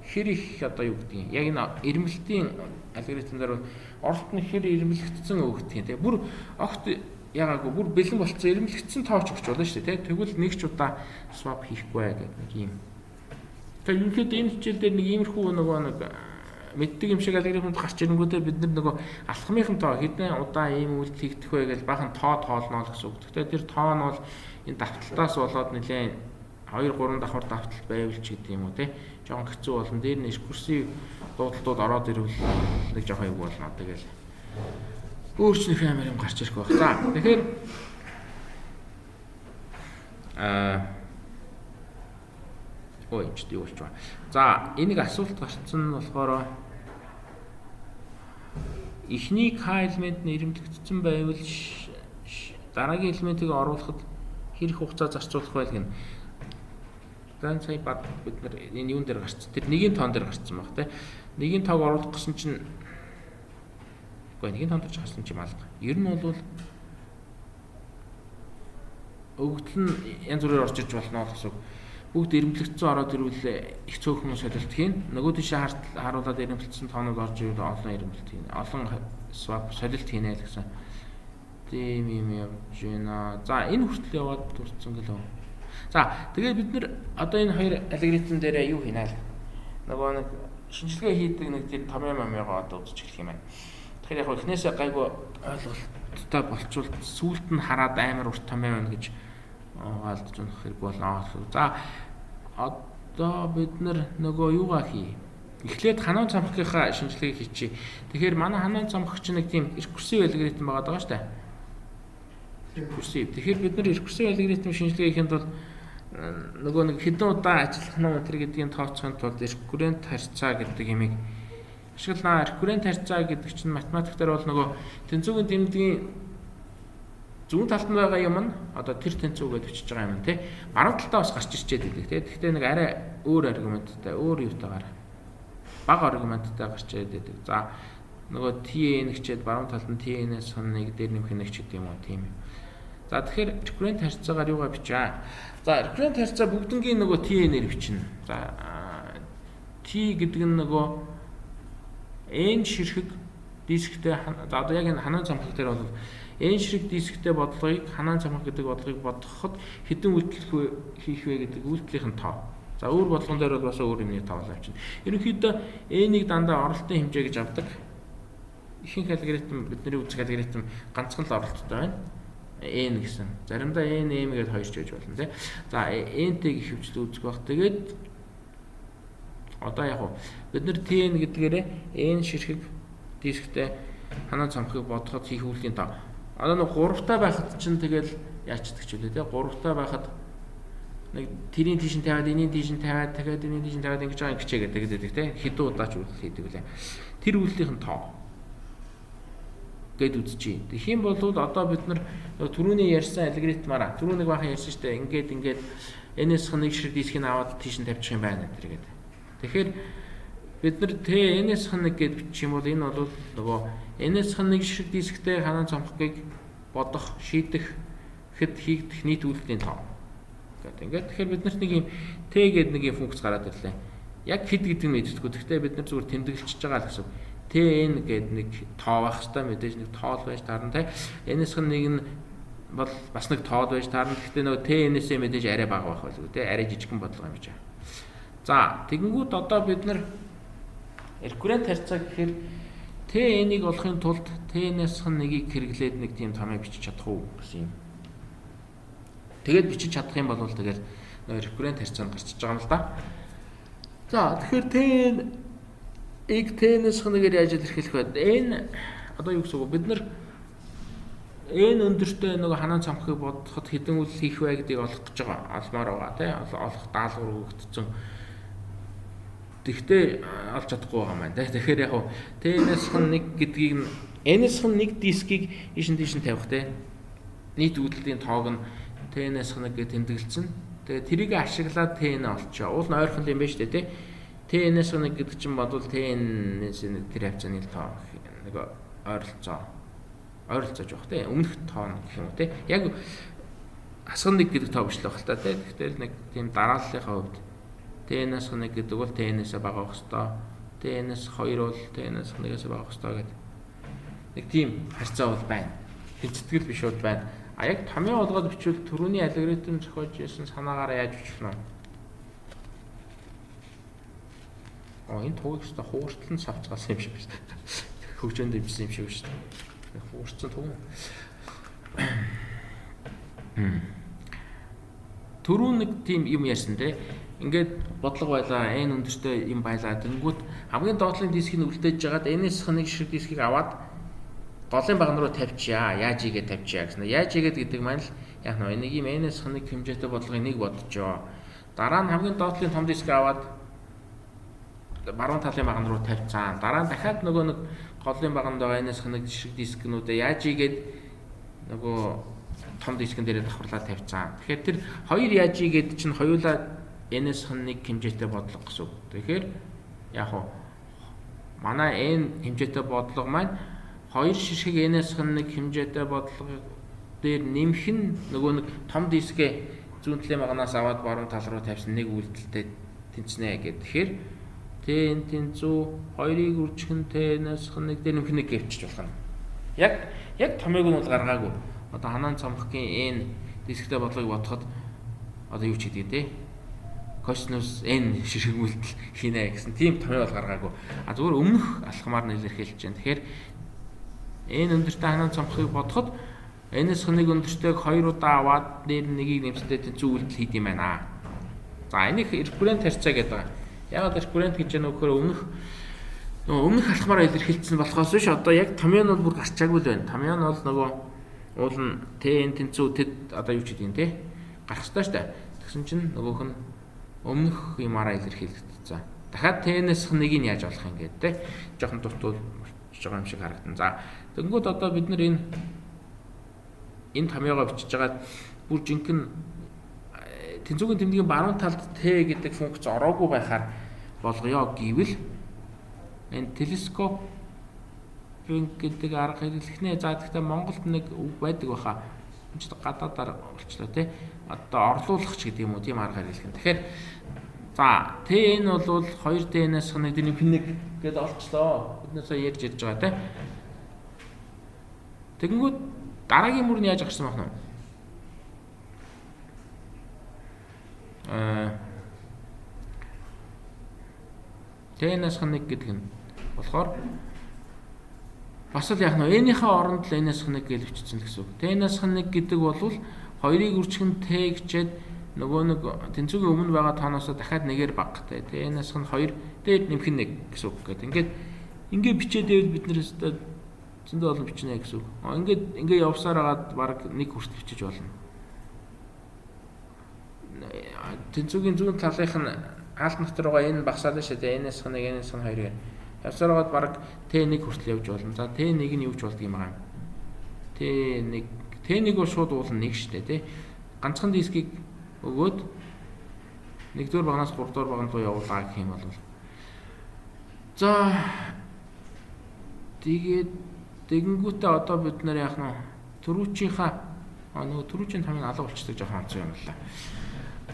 хэр их одоо юу гэдгийг яг энэ ирмэлтийн алгоритмээр бол оролт нь хэр ирмэлэгдсэн өгдөг тийм. Бүр огт ягаагүй бүр бэлэн болцсон ирмэлэгдсэн тооч өгч болно шүү дээ. Тэгвэл нэг ч удаа swap хийхгүй гэдэг нэг юм. Тэгэхээр ерөнхийдөө энэ хичээл дээр нэг иймэрхүү нөгөө нэг мэддэг юм шиг алгоритмд гарч ирэнгүүтээ бид нар нөгөө алхмынхан тоо хэдэн удаа ийм үйлдэл хийгдэх вэ гэж бахан тоо тоолно гэсэн үг. Тэгэхээр тэр тоо нь бол энэ давталтаас болоод нэлээд 2 3 давхар давталт байвал ч гэдэг юм уу те. Жохон хэцүү болно. Дээр нь рекурсив дуудалтууд ороод ирвэл нэг жоохон юу болно. Тэгэл өөрчлөх амар юм гарч ирэх байх. За тэгэхээр ой ч юу болчих вэ? За энийг асуулт гарцсан нь болохоор эхний k элемент нь ирэмлэгдсэн байвал дараагийн элементийг оруулахад хэрэг хугацаа зарцуулах байл гэнэ. Dan сая бат бид нар энэ юун дээр гарцсан. Тэр нэгийн тоон дээр гарцсан баг те. Нэгийн тоог оруулах гэсэн чинь үгүй нэгийн тоон дээр гарсан юм алга. Ер нь бол өгдөл нь янз бүрээр орж иж болно гэсэн. Бүгд ирэмлэгдсэн ороод ирвэл их цөөхөн солилт хийн. Нөгөө тийшээ харуулаад ирэмлэгдсэн тоонууд орж ирвэл олон ирэмлэлт хийн. Олон swap солилт хийнэ л гэсэн. Тийм юм явж байна. За энэ хүртэл яваад дууссан гэлөө. За тэгээд бид нэр одоо энэ хоёр алгоритм дээр юу хийнэ л. Нөгөө нэг шинжилгээ хийдэг нэг тийм томьёо мамьягаа одоо үзэж эхлэх юм байна. Тэгэхээр яг эхнээсээ гайгүй ойлголттой болчвол сүүлд нь хараад амар урт томьёо байна гэж хаалдж унах хэрэг болно. За одоо бид нар нөгөө юугаа хий. Эхлээд хануун цамхгийнхаа шинжилгээг хийчихье. Тэгэхээр манай хануун цамхагч нэг тийм рекурсив алгоритм байгаа шүү дээ. Рекурсив. Тэгэхээр бид нар рекурсив алгоритм шинжилгээ хийхэд бол нөгөө нэг хэдэн удаа ажиллах нь тэр гэдгийг тооцохын тулд рекуррент харьцаа гэдэг юмыг ашиглана. Рекуррент харьцаа гэдэг чинь математик дээр бол нөгөө тэнцвүүгийн тэмдгийн зүүн талд нь байгаа юм нь одоо тэр тэнцүү гэж бичиж байгаа юм тий. Баруун талтаа бас гарч ирчээд байдаг тий. Гэхдээ нэг арай өөр аргументтай, өөр юутайгаар бага аргументтай гарч ирээд байдаг. За нөгөө TN хичээд баруун талд нь TN-ээс нэг дээр нэмэх нэг ч гэдэг юм уу тийм. За тэгэхээр recurrent харьцаагаар юугаа бичээ. За recurrent харьцаа бүгднгийн нөгөө TN-ээр бичнэ. За T гэдэг нь нөгөө N ширхэг дисктэй за одоо яг энэ ханаа цамхаг дээр бол N ширхэг дисктэй бодлогыг ханаа цамхаг гэдэг бодлогыг бодоход хэдэн үйлдэл хийх вэ гэдэг үйлдэлийн тоо. За өөр бодлогон дээр бол бас өөр юмний тоо авчна. Ерөнхийдөө N-ийг дандаа оролтын хэмжээ гэж авдаг. Ихэнх алгоритм бидний үзэх алгоритм ганцхан л оролттой байна. N гэсэн. Заримдаа N, M гэдээ хоёр ч байж болно тий. За N-тэй их хөвчлөлт үзэх баг. Тэгээд одоо яг бид нар TN гэдгээрээ N ширхэг дисктэй ханаа цамхыг бодоход хийх үйлдлийн тоо. Одоо нэг 3-таа байхад чинь тэгэл яачдаг ч үлээ тий. 3-таа байхад нэг тэрийн тийш нь тавиад энийн тийш нь тавиад дахиад энийн тийш нь тавиад ингэж байгаа ингэчээ гэдэг тий. Хэдэн удаач үйлдэл хийдэг үлээ. Тэр үйлдлийн тоо гэд үзчихье. Тэгэх юм бол одоо бид нар түрүүний ярьсан алгоритмаараа түрүүнийг бахан ярьсан шүү дээ. Ингээд N-ээс нэг ширхэг дискийг аваад тийш нь тавьчих юм байна гэдэг. Тэгэхээр бид нар N-ээс нэг гэж бичих юм бол энэ бол нөгөө N-ээс нэг ширхэг дисктэй ханаа цамхгийг бодох, шийдэх хэд хийгдэх нийт үйлдэлийн тоо. Ингээд тэгэхээр бид нарт нэг юм T гэдэг нэг юм функц гараад ирлээ. Яг хэд гэдэг нь мэддэггүй. Гэхдээ бид нар зүгээр тэмдэглэж байгаа л гэсэн. TN гэдэг нэг тоо байх хэвээр мэдээж нэг тоол байж таарна тий. N-ээс нэг нь бол бас нэг тоол байж таарна. Гэхдээ нөгөө TN-ээс мэдээж арай бага байх байлгүй тий. Арай жижигхэн бодлого юм биш. За тэгэнгүүт одоо бид нар recurrent харьцаа гэхээр TN-ийг олохын тулд TN-ээс нэгийг хэрэглээд нэг тийм томьёо бичиж чадах уу гэсэн юм. Тэгээд бичиж чадах юм бол тэгэл recurrent харьцаанд гарчиж байгаа юм л да. За тэгэхээр TN-ээс нэгээр яаж илэрхийлэх вэ? N одоо юу гэсэн үг бид нар N өндөртэй нөгөө ханаа цамхыг бодоход хэдэн үйл хийх вэ гэдгийг олох гэж байгаа. Алмаар байгаа тий. Олох даалгавар өгөгдсөн. Тэгтээ олж чадахгүй байгаа маань тий. Тэгэхээр яг нь TN-ээс нэг гэдгийг N-ээс нэг дискийг ийш тийш тавих тий. Нийт үйлдэлийн тоог нь TN-ээс нэг гэж тэмдэглэсэн. Тэгээ тэрийг ашиглаад TN олчоо. Уул нь ойрхон юм байна шүү дээ тий. TN-ээс нэг гэдэг чинь бодвол TN-ээс нэг тэр хавцааны тоо нэг ойролцоож байгаа тий. Өмнөх тоо гэх юм уу тий. Яг асган нэг гэдэг тоо биш л байх л та тий. Тэгэхээр нэг тийм дарааллынхаа хувьд TN-ээс нэг гэдэг бол TN-ээс бага байх хэвээр. TN-ээс 2 бол TN-ээс 1-ээс бага байх хэвээр гэдэг. Нэг тийм харьцаа бол байна. Тэнцэтгэл биш бол байна. А яг томьёо олгоод бичвэл түрүүний алгоритм зохиож ирсэн санаагаараа яаж бичих нь? Энэ тугыг өстой хууртлан савцгаалсан юм шиг байна. Хөгжөөнд имжсэн юм шиг байна шүү дээ. Хуурцсан туг. Түрүүн нэг тийм юм ярьсан те. Ингээд бодлого байлаа, N өндөртэй юм байлаа. Тэнгүүт хамгийн доотлын дискийг үлдээж жагаад N-ээс нэг ширхэг дискийг аваад голын багн руу тавьчаа. Яаж игээд тавьчаа гэсэн. Яаж игээд гэдэг маань л яг нэг юм N-ээс нэг хэмжээтэй бодлогыг нэг бодчихоо. Дараа нь хамгийн доотлын том диск аваад баруун талын багн руу тавьцаан. Дараа нь дахиад нөгөө нэг голын багнд байгаа N-ээс нэг ширхэг дискнүүдээ яаж игээд нөгөө том дискэн дээр давхарлаад тавьцаан. Тэгэхээр тэр хоёр яаж игээд чинь хоёулаа N-ээс нэг хэмжээтэй бодлого гэсэн үг. Тэгэхээр яг уу манай N хэмжээтэй бодлого маань хоёр ширхэг N-ээс нэг хэмжээтэй бодлого дээр нэмэх нь нөгөө нэг том дискээ зүүн талын багнаас аваад баруун тал руу тавьсан нэг үйлдэлтэй тэнцнэ гэдэг. Тэгэхээр TN тэнцүү 2-ыг үржихэн TN-ээс нэг дээр нэмэх нэг гэвчиж болох нь. Яг томьёог нь бол гаргаагүй. Одоо ханаан цамхгийн N дисктэй бодлогыг бодоход одоо юу ч гэдэг те. Косинус N ширхэг үйлдэл хийнэ гэсэн тийм томьёо бол гаргаагүй. А зүгээр өмнөх алхмаар нь илэрхийлж байна. Тэгэхээр N өндөртэй ханаан цамхыг бодоход N-ээс нэг өндөртэйг 2 удаа аваад дээр нэгийг нэмсэндээ тэнцүү үйлдэл хийд юм байна. За энийг recurrent харьцаа гэдэг байгаа. Яг recurrent гэж нөхөр өмнөх алхмаараа илэрхийлсэн болохоос биш одоо яг томьёо нь бол бүр гарчаагүй л байна. Томьёо нь бол нөгөө уул нь TN тэнцүү тэд одоо юу ч гэдэг юм те. Гарах ёстой шүү дээ. Тэгсэн чинь нөгөөх нь өмнөх юмараа илэрхийлэгдсэн. Дахиад TN-ээс нэгийг нь яаж олох юм гээд те. Жохон дутуул болчихж байгаа юм шиг харагдана. За тэгэнгүүт одоо бид нар энэ энэ томьёогоо бичиж байгаад бүр жинхэнэ тэнцвэрийн тэмдгийн баруун талд Т гэдэг функц ороогүй байхаар болгоё гэвэл энэ телескоп гэдэг арга хэрэглэхнээ за гэхдээ Монголд нэг үг байдаг баха. Энэ ч гадаадаар болчлоо тий. Одоо орлуулах ч гэдэг юм уу тийм арга хэрэглэх. Тэгэхээр за Т энэ бол 2 Т-нээс нэг нэмэх гэдээ олчлоо. Биднээсээ ярьж ирж байгаа тий. Тэгэнгүүт дараагийн мөр нь яаж гарсан байх нь вэ? Т-нээс нэг гэдэг нь болохоор бас л яг нь n-ийнхээ оронд л n-ээс 1 гэж бичсэн гэсэн үг. Т-нээс 1 гэдэг бол 2-ыг үржихэн Т гэчээд нөгөө нэг тэнцвэрийн өмнө байгаа тооноос дахиад нэгээр багтай. Т-нээс 2 дээр нэмэх 1 гэсэн үг гэдэг. Ингээд бичээд байвал бид нэр өстой зөндөө олон бичнэ гэсэн үг. Ингээд явсаар агаад баг 1 хүртэл бичиж болно. Тэнцвэрийн зүүн талынх нь хаалт дотор байгаа энэ багсаад шүү дээ. N-ээс 1, N-ээс 2 гэх. Явсаар агаад баг Т1 хүртэл явж болно. За Т1 нь юу ч болдго юм аа. Т1 бол шууд уулна 1 шүү дээ, тий. Ганцхан дискийг өгөөд 1-р багнаас 3-р баганд руу явуулаа гэх юм бол. За тэгээд тэгэнгүүтээ одоо бид нар яах нь түрүүчийнхаа нөгөө түрүүчийн томьёо алга болчихдаг жоохон онцгой юм байна.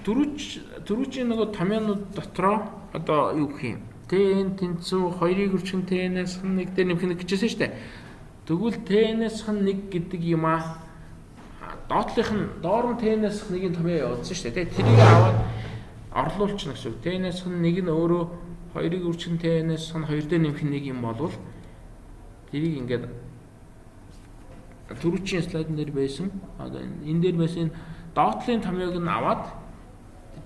Түрүүчийн нөгөө томьёонууд дотроо одоо юу гэх юм? Т-н тэнцүү 2-ыг үржихэн Т-нээс 1 дээр нэмэх гэжсэн шүү дээ. Тэгвэл Т-нээс 1 гэдэг юм аа. Доотлих нь доор нь Т-нээс 1-ийн томьёо явуулсан шүү дээ. Тэрийг аваад орлуулчихна гэсэн үг. Т-нээс 1 нь өөрөө 2-ыг үржихэн Т-нээс 2 дээр нэмэх 1 юм болвол тэрийг ингээд түрүүчийн слайдн дээр байсан. Одоо энэ дээр байсан доотлын томьёог нь аваад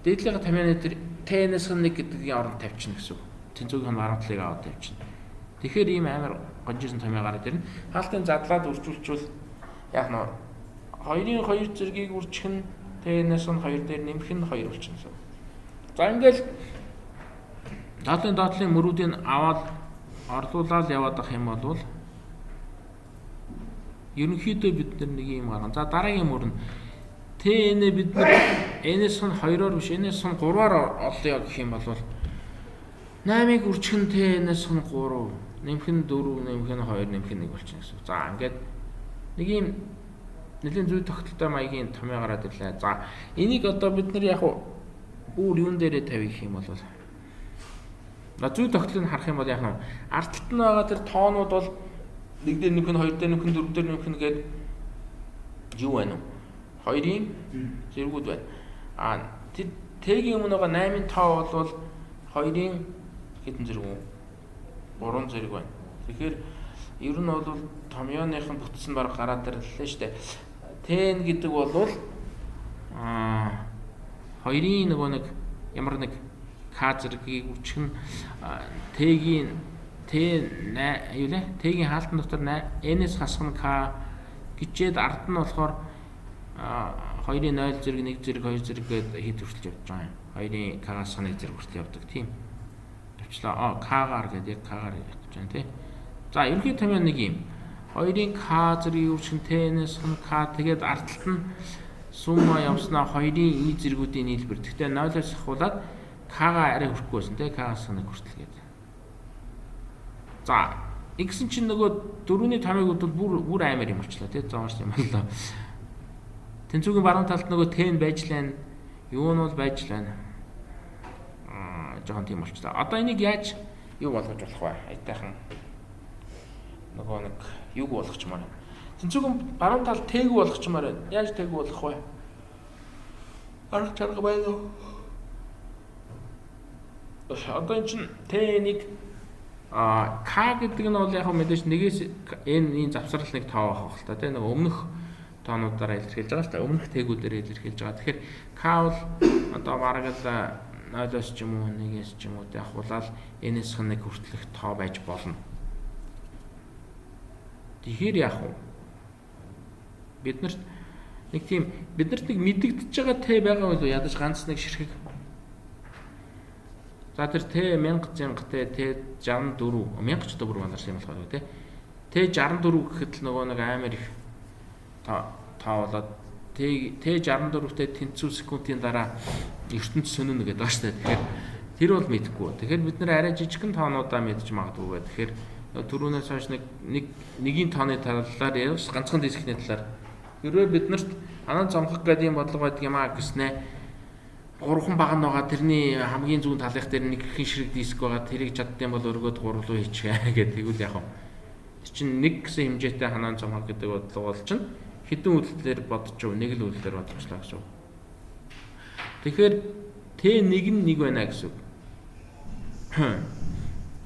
дээдлийнхээ томьёоны дээр Т-нээс 1 гэдгийн оронд тавьчихна гэсэн үг. Тэнцвэрийн баруун талыг аваад тавьчихна. Тэгэхээр ийм амар гонжирсан томьёо гараад ирнэ. Хаалтын задлаад үржүүлчихвэл яг нь 2-ын 2 зэргийг үржих нь Т-нээс 2 дээр нэмэх нь 2 болчихно гэсэн. За ингээл доотлын мөрүүдийг аваад орлуулаад яваад ах юм бол ерөнхийдөө бид нэг юм гаргана. За дараагийн мөр нь Т-н бид N-ээс 2-оор биш N-ээс 3-аар олъё гэх юм бол 8-ыг үржихэн Т-нээс 3 нэмэх нь 4 нэмэх нь 2 нэмэх нь 1 болчихно гэсэн. За ингээд нэг юм нэлийн зүй тогтолтой маягийн томьёо гараад ирлээ. За энийг одоо бид нар яг бүр юун дээрээ тавих гэх юм бол зүй тогтолтыг харах юм бол яг нь ард талд нь байгаа тэр тоонууд бол 1 дээр нэмэх нь 2 дээр нэмэх нь 4 дээр нэмэх нь гээд юу байна вэ? 2-ын зэргүүд байна. Тэр Т-гийн өмнө байгаа 8-ын тоо бол 2-ын хэдэн зэрэг үү? 3 зэрэг байна. Тэгэхээр ер нь бол томьёоных нь бүтсэн баг гараад ирлээ шүү дээ. Т-н гэдэг бол 2-ын нөгөө нэг ямар нэг К зэргийг үржих нь Т-гийн юу лээ? Т-гийн хаалтан дотор N-ээс хасах нь К гэчээд ард нь болохоор 2-ын 0 зэрэг 1 зэрэг 2 зэрэг гээд хэд хүртэл явж байгаа юм. 2-ын К-аас 1 зэрэг хүртэл явдаг тийм. Тавьчлаа. К-гаар гэдэг яг К-гаар явж байгаа тийм. За ерөнхий томьёо нэг юм. 2-ын К зэргийг үржих нь Т-нээс К тэгээд ард талд нь сумма явснаа 2-ын И зэргүүдийн нийлбэр. Гэхдээ 0-оос ахуулаад К-га арай хүрэхгүй байсан тийм. К-аас 1 хүртэл гээд. За X чинь нөгөө дөрөвний томьёог бол бүр амар юм болчлаа тийм. Зоорч юм боллоо. Тэнцвэрийн баруун талд нөгөө Т-н байж лээ. Юу нь бол байж лээ. Жохон тийм болчлаа. Одоо энийг яаж юу болгож болох вэ? Айтайхан нөгөө нэг юг болгочмаар байна. Тэнцвэрийн баруун тал Т-г болгочмаар байна. Яаж Т-г болгох вэ? Арга чарга байна уу? Одоо энэ чинь Т-нийг К гэдэг нь бол яг мэдээж нэгээс N-ийн завсрал нэг тоо авах л та тийм нөгөө өмнөх тоонуудаараа илэрхийлж байгаа шүү дээ. Өмнөх Т-гүүдээр илэрхийлж байгаа. Тэгэхээр К бол одоо бараг л 0-оос ч юм уу 1-ээс ч юм уу явуулаад N-ээс 1 хүртэлх тоо байж болно. Тэгэхээр яах вэ? Биднэрт нэг мэдэгдэж байгаа Т байгаа бол ядаж ганц нэг ширхэг. За тэр Т 1000 Т 64 1000 ч 4 мандарсан юм болохоор тий. Т 64 гэхэд л нөгөө нэг амар их тоо болоод Т64-тэй тэнцүү секундын дараа ертөнц сөнөн гэдэг байна шүү дээ. Тэгэхээр тэр бол мэдэхгүй. Тэгэхээр бид нэр арай жижигхэн тоонуудаа мэдж магадгүй. Тэгэхээр түрүүнээс хойш нэгийн тооны талаар ярьж ганцхан дискний талаар хэрвээ биднэрт анаа зомхог гэдэг юм бодлого байдаг юм аа гэснээр 3хан баг нь байгаа тэрний хамгийн зүүн талынх дээр нэг хэн ширэг диск байгаа тэрийг чаддсан бол өргөд 3 руу хийчихээ гэдэг тэгвэл яг юм. Тэр чинь нэг гэсэн хэмжээтэй ханаан зомхог гэдэг бодлого бол чинь хэдэн үйлдэлээр бодож юу нэг л үйлдэлээр бодчихлаа гэсэн үг. Тэгэхээр Т1 нь 1 байна гэсэн үг.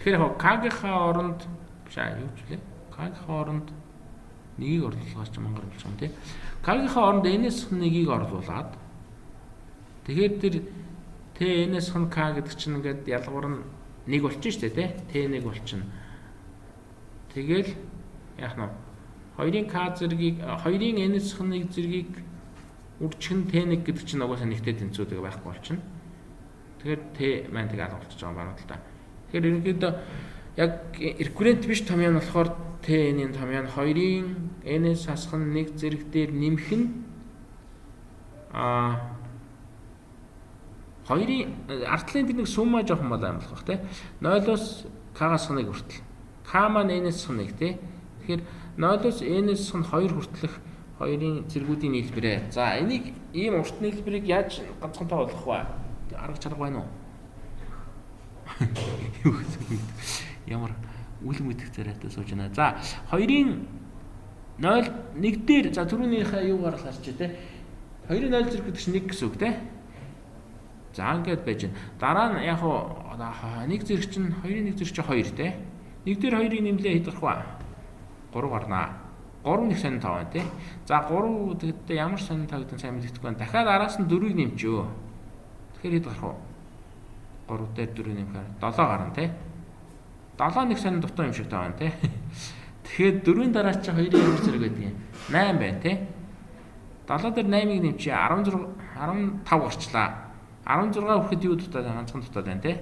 Тэгэхээр яг К-ийнхаа оронд юу ч үлээ. К-ийнхаа оронд 1-ийг орлуулгаач мангар болж байгаа юм тий. К-ийнхаа оронд N-с 1-ийг орлуулад тэгэхээр тэр T-N-с K гэдэг чинь ингээд ялгуур нь 1 болчих шүү дээ тий. T1 болчихно. Тэгэл яах нь 2-ын K зэргийг 2-ын N-с 1 зэргийг үржих нь T1 гэдэг чинь угаасаа нэгтэй тэнцвүүдийг байхгүй болчихно. Тэгэхээр T маань тэг алга болчихж байгаа юм байна л да. Тэгэхээр ерөнхийдөө яг рекуррент биш том юм болохоор T-ийн том юм 2-ын N-с хасах нь 1 зэрэг дээр нэмэх нь 2-ын артлын тэр нэг сумма жоохон мал юм болох тий. 0-оос K-гаас 1 хүртэл. K маань N-с 1 тий. Тэгэхээр 0-оос N-с 2 хүртэлх 2-ын зэргүүдийн нийлбэрээ. За энийг ийм урт нийлбэрийг яаж ганцхан тоолох вэ? Арга чарга байна уу? Ямар үл мэдэх царайтай сууж байна. За 2-ын 0 1 дээр за түрүүнийхээ юугаар л харч тий. 2-ын 0 зэрэг гэдэг чинь 1 гэсэн үг тий. За ингээд байж байна. Дараа нь яг нэг зэрэг чинь 2-ын 1 зэрэг чинь 2 тий. 1 дээр 2-ыг нэмлээ хэд гарах вэ? 3 гарнаа. 3 нэг сонин тав байна тий. За 3 тэгэхдээ ямар сонин тав гэдэг нь сайн мэддэхгүй байна. Дахиад араас нь 4-ыг нэмчөө. Тэгэхээр хэд гарах вэ? 3 дээр 4 нэмэхээр 7 гарна тий. 7 нэг сонин дутуу юм шиг тав байна тий. Тэгэхээр 4-ийн дараа чи 2-ын ямар зэрэг байдаг юм? 8 байна тий. 7 дээр 8-ыг нэмчээ 15 гарчлаа. 16 хүрэхэд юу дутаад байна? Ганцхан дутаад байна тий.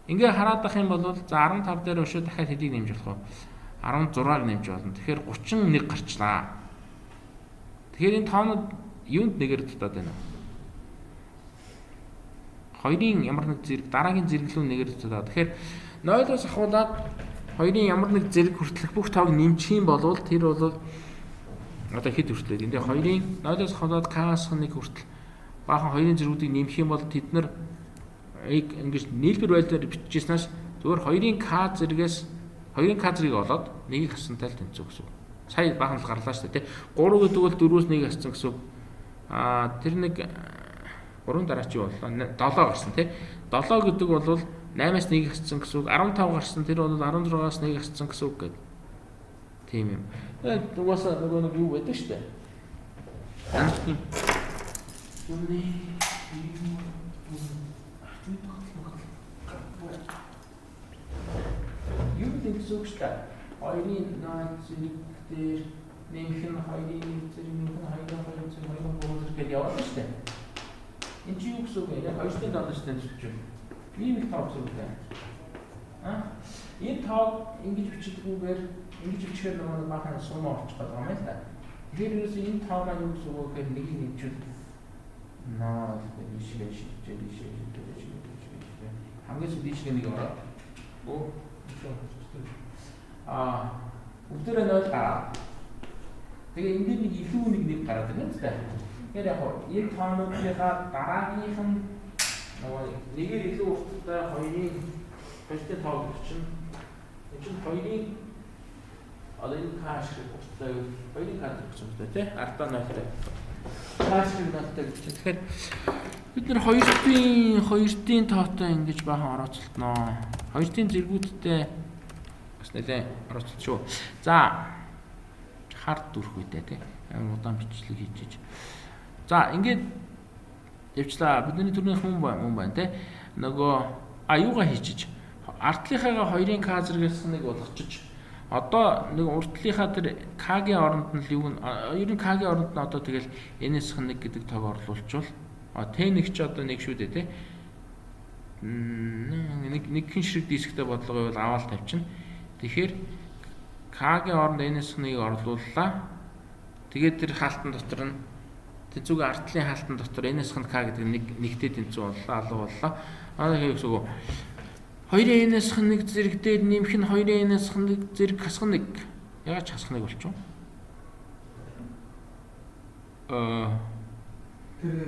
Ингээ хараад ах юм бол за 15 дээр өшөө дахиад хэдийг нэмж болох вэ? 16-г нэмж болно. Тэгэхээр 31 гарчлаа. Тэгэхээр энэ тоонууд юунд нэгээр дутаад байна? 2-ын ямар нэг зэрэг дараагийн зэрэглүү нэгээр дутаад. Тэгэхээр 0-оос ахуулаад 2-ын ямар нэг зэрэг хүртэлх бүх тоог нэмчих юм бол тэр бол одоо хэд хүртлээ. Энд 2-ын 0-оос ахуулаад K-аас 1 хүртэл баахан 2-ын зэргүүдийг нэмэх юм бол тэд нар ингэж нийлбэр байдлаар бичижснаас зөвхөн 2-ын K зэрэгээс 2-ын K зэргийг олоод 1-ийг хасантай л тэнцүү гэсэн. Сая баахан л гарлаа шүү дээ тий. 3 гэдэг бол 4-өөс 1 хассан гэсэн. Тэр нэг 3 дараа чи боллоо 7 гарсан тий. 7 гэдэг бол 8-аас 1 хассан гэсэн. 15 гарсан тэр бол 16-аас 1 хассан гэсэн үг гэдэг. Тийм юм. Тэгээд угаасаа нөгөө нэг юу байдаг шүү дээ. Юу гэдэг зүйл шүү дээ. 2-ын 0 зэрэг дээр нэмэх нь 2-ын 1 зэрэг нэмэх нь 2-ын 2 зэрэг 2-ын 3 зэрэг гэдээ явуулна шүү дээ. Энд чи юу гэсэн үг вэ? Яг 2-ын доолж тэнцвч. Ийм их тоо гэсэн үг дээ. Энэ тоог ингэж бичдэггүйгээр ингэж бичихээр нөгөө баахан сум орчих гэдэг юм байна л да. Тэгэхээр ерөөсөө энэ тоогоо юу гэсэн үг гэхээр нэгийг нэмчүүл наа ишгээ хамгийн сүүл ишгээ нэг ороо. Бүгдээрээ 0 гараа. Тэгээ энэ нэг илүү нэг гараад байна л да. Тэгэхээр яг энэ тоонуудынхаа дараагийнх нь нөгөө нэгээр илүү урттай 2-ын бэлтээ тоог чинь энэ чинь 2-ын одоо энэ каш урттай 2-ын каш гэсэн үг тий ардаа 0-тай каш 0-тай гэж. Тэгэхээр бид нэр 2-ын тоотой ингэж баахан орооцолтноо. 2-ын зэргүүдтэй бас нэлээ орооцолт шүү. За хард дүрх үедээ тий амар удаан бичлэг хийж. За ингээд явчлаа. Бидний төрний хүн байна тий. Нөгөө юугаа хийчих. Артлынхаагаа 2-ын K зэрэгээс нэг болгочих. Одоо нэг уртлынхаа тэр K-гийн оронд нь юу н ерөн K-гийн оронд нь одоо тэгэл N-с 1 гэдэг тоог орлуулчвал T1 ч одоо нэг шүү дээ тий. Нэг хэн ширэг дисктэй бодлого байвал аваад тавьчихна. Тэгэхээр K-гийн оронд N-с 1-ийг орлууллаа. Тэгээд тэр хаалтан дотор нь тэнцүүгийн артлын хаалтан дотор n-ээс k гэдэг нэгтэй тэнцүү боллоо, алга боллоо. Манай хийх үгүй. 2n-ээс 1 зэрэг дээр нэмэх нь 2n-ээс 1 зэрэг хасах 1. Яагаад ч хасах 1 болчих вэ? Тэр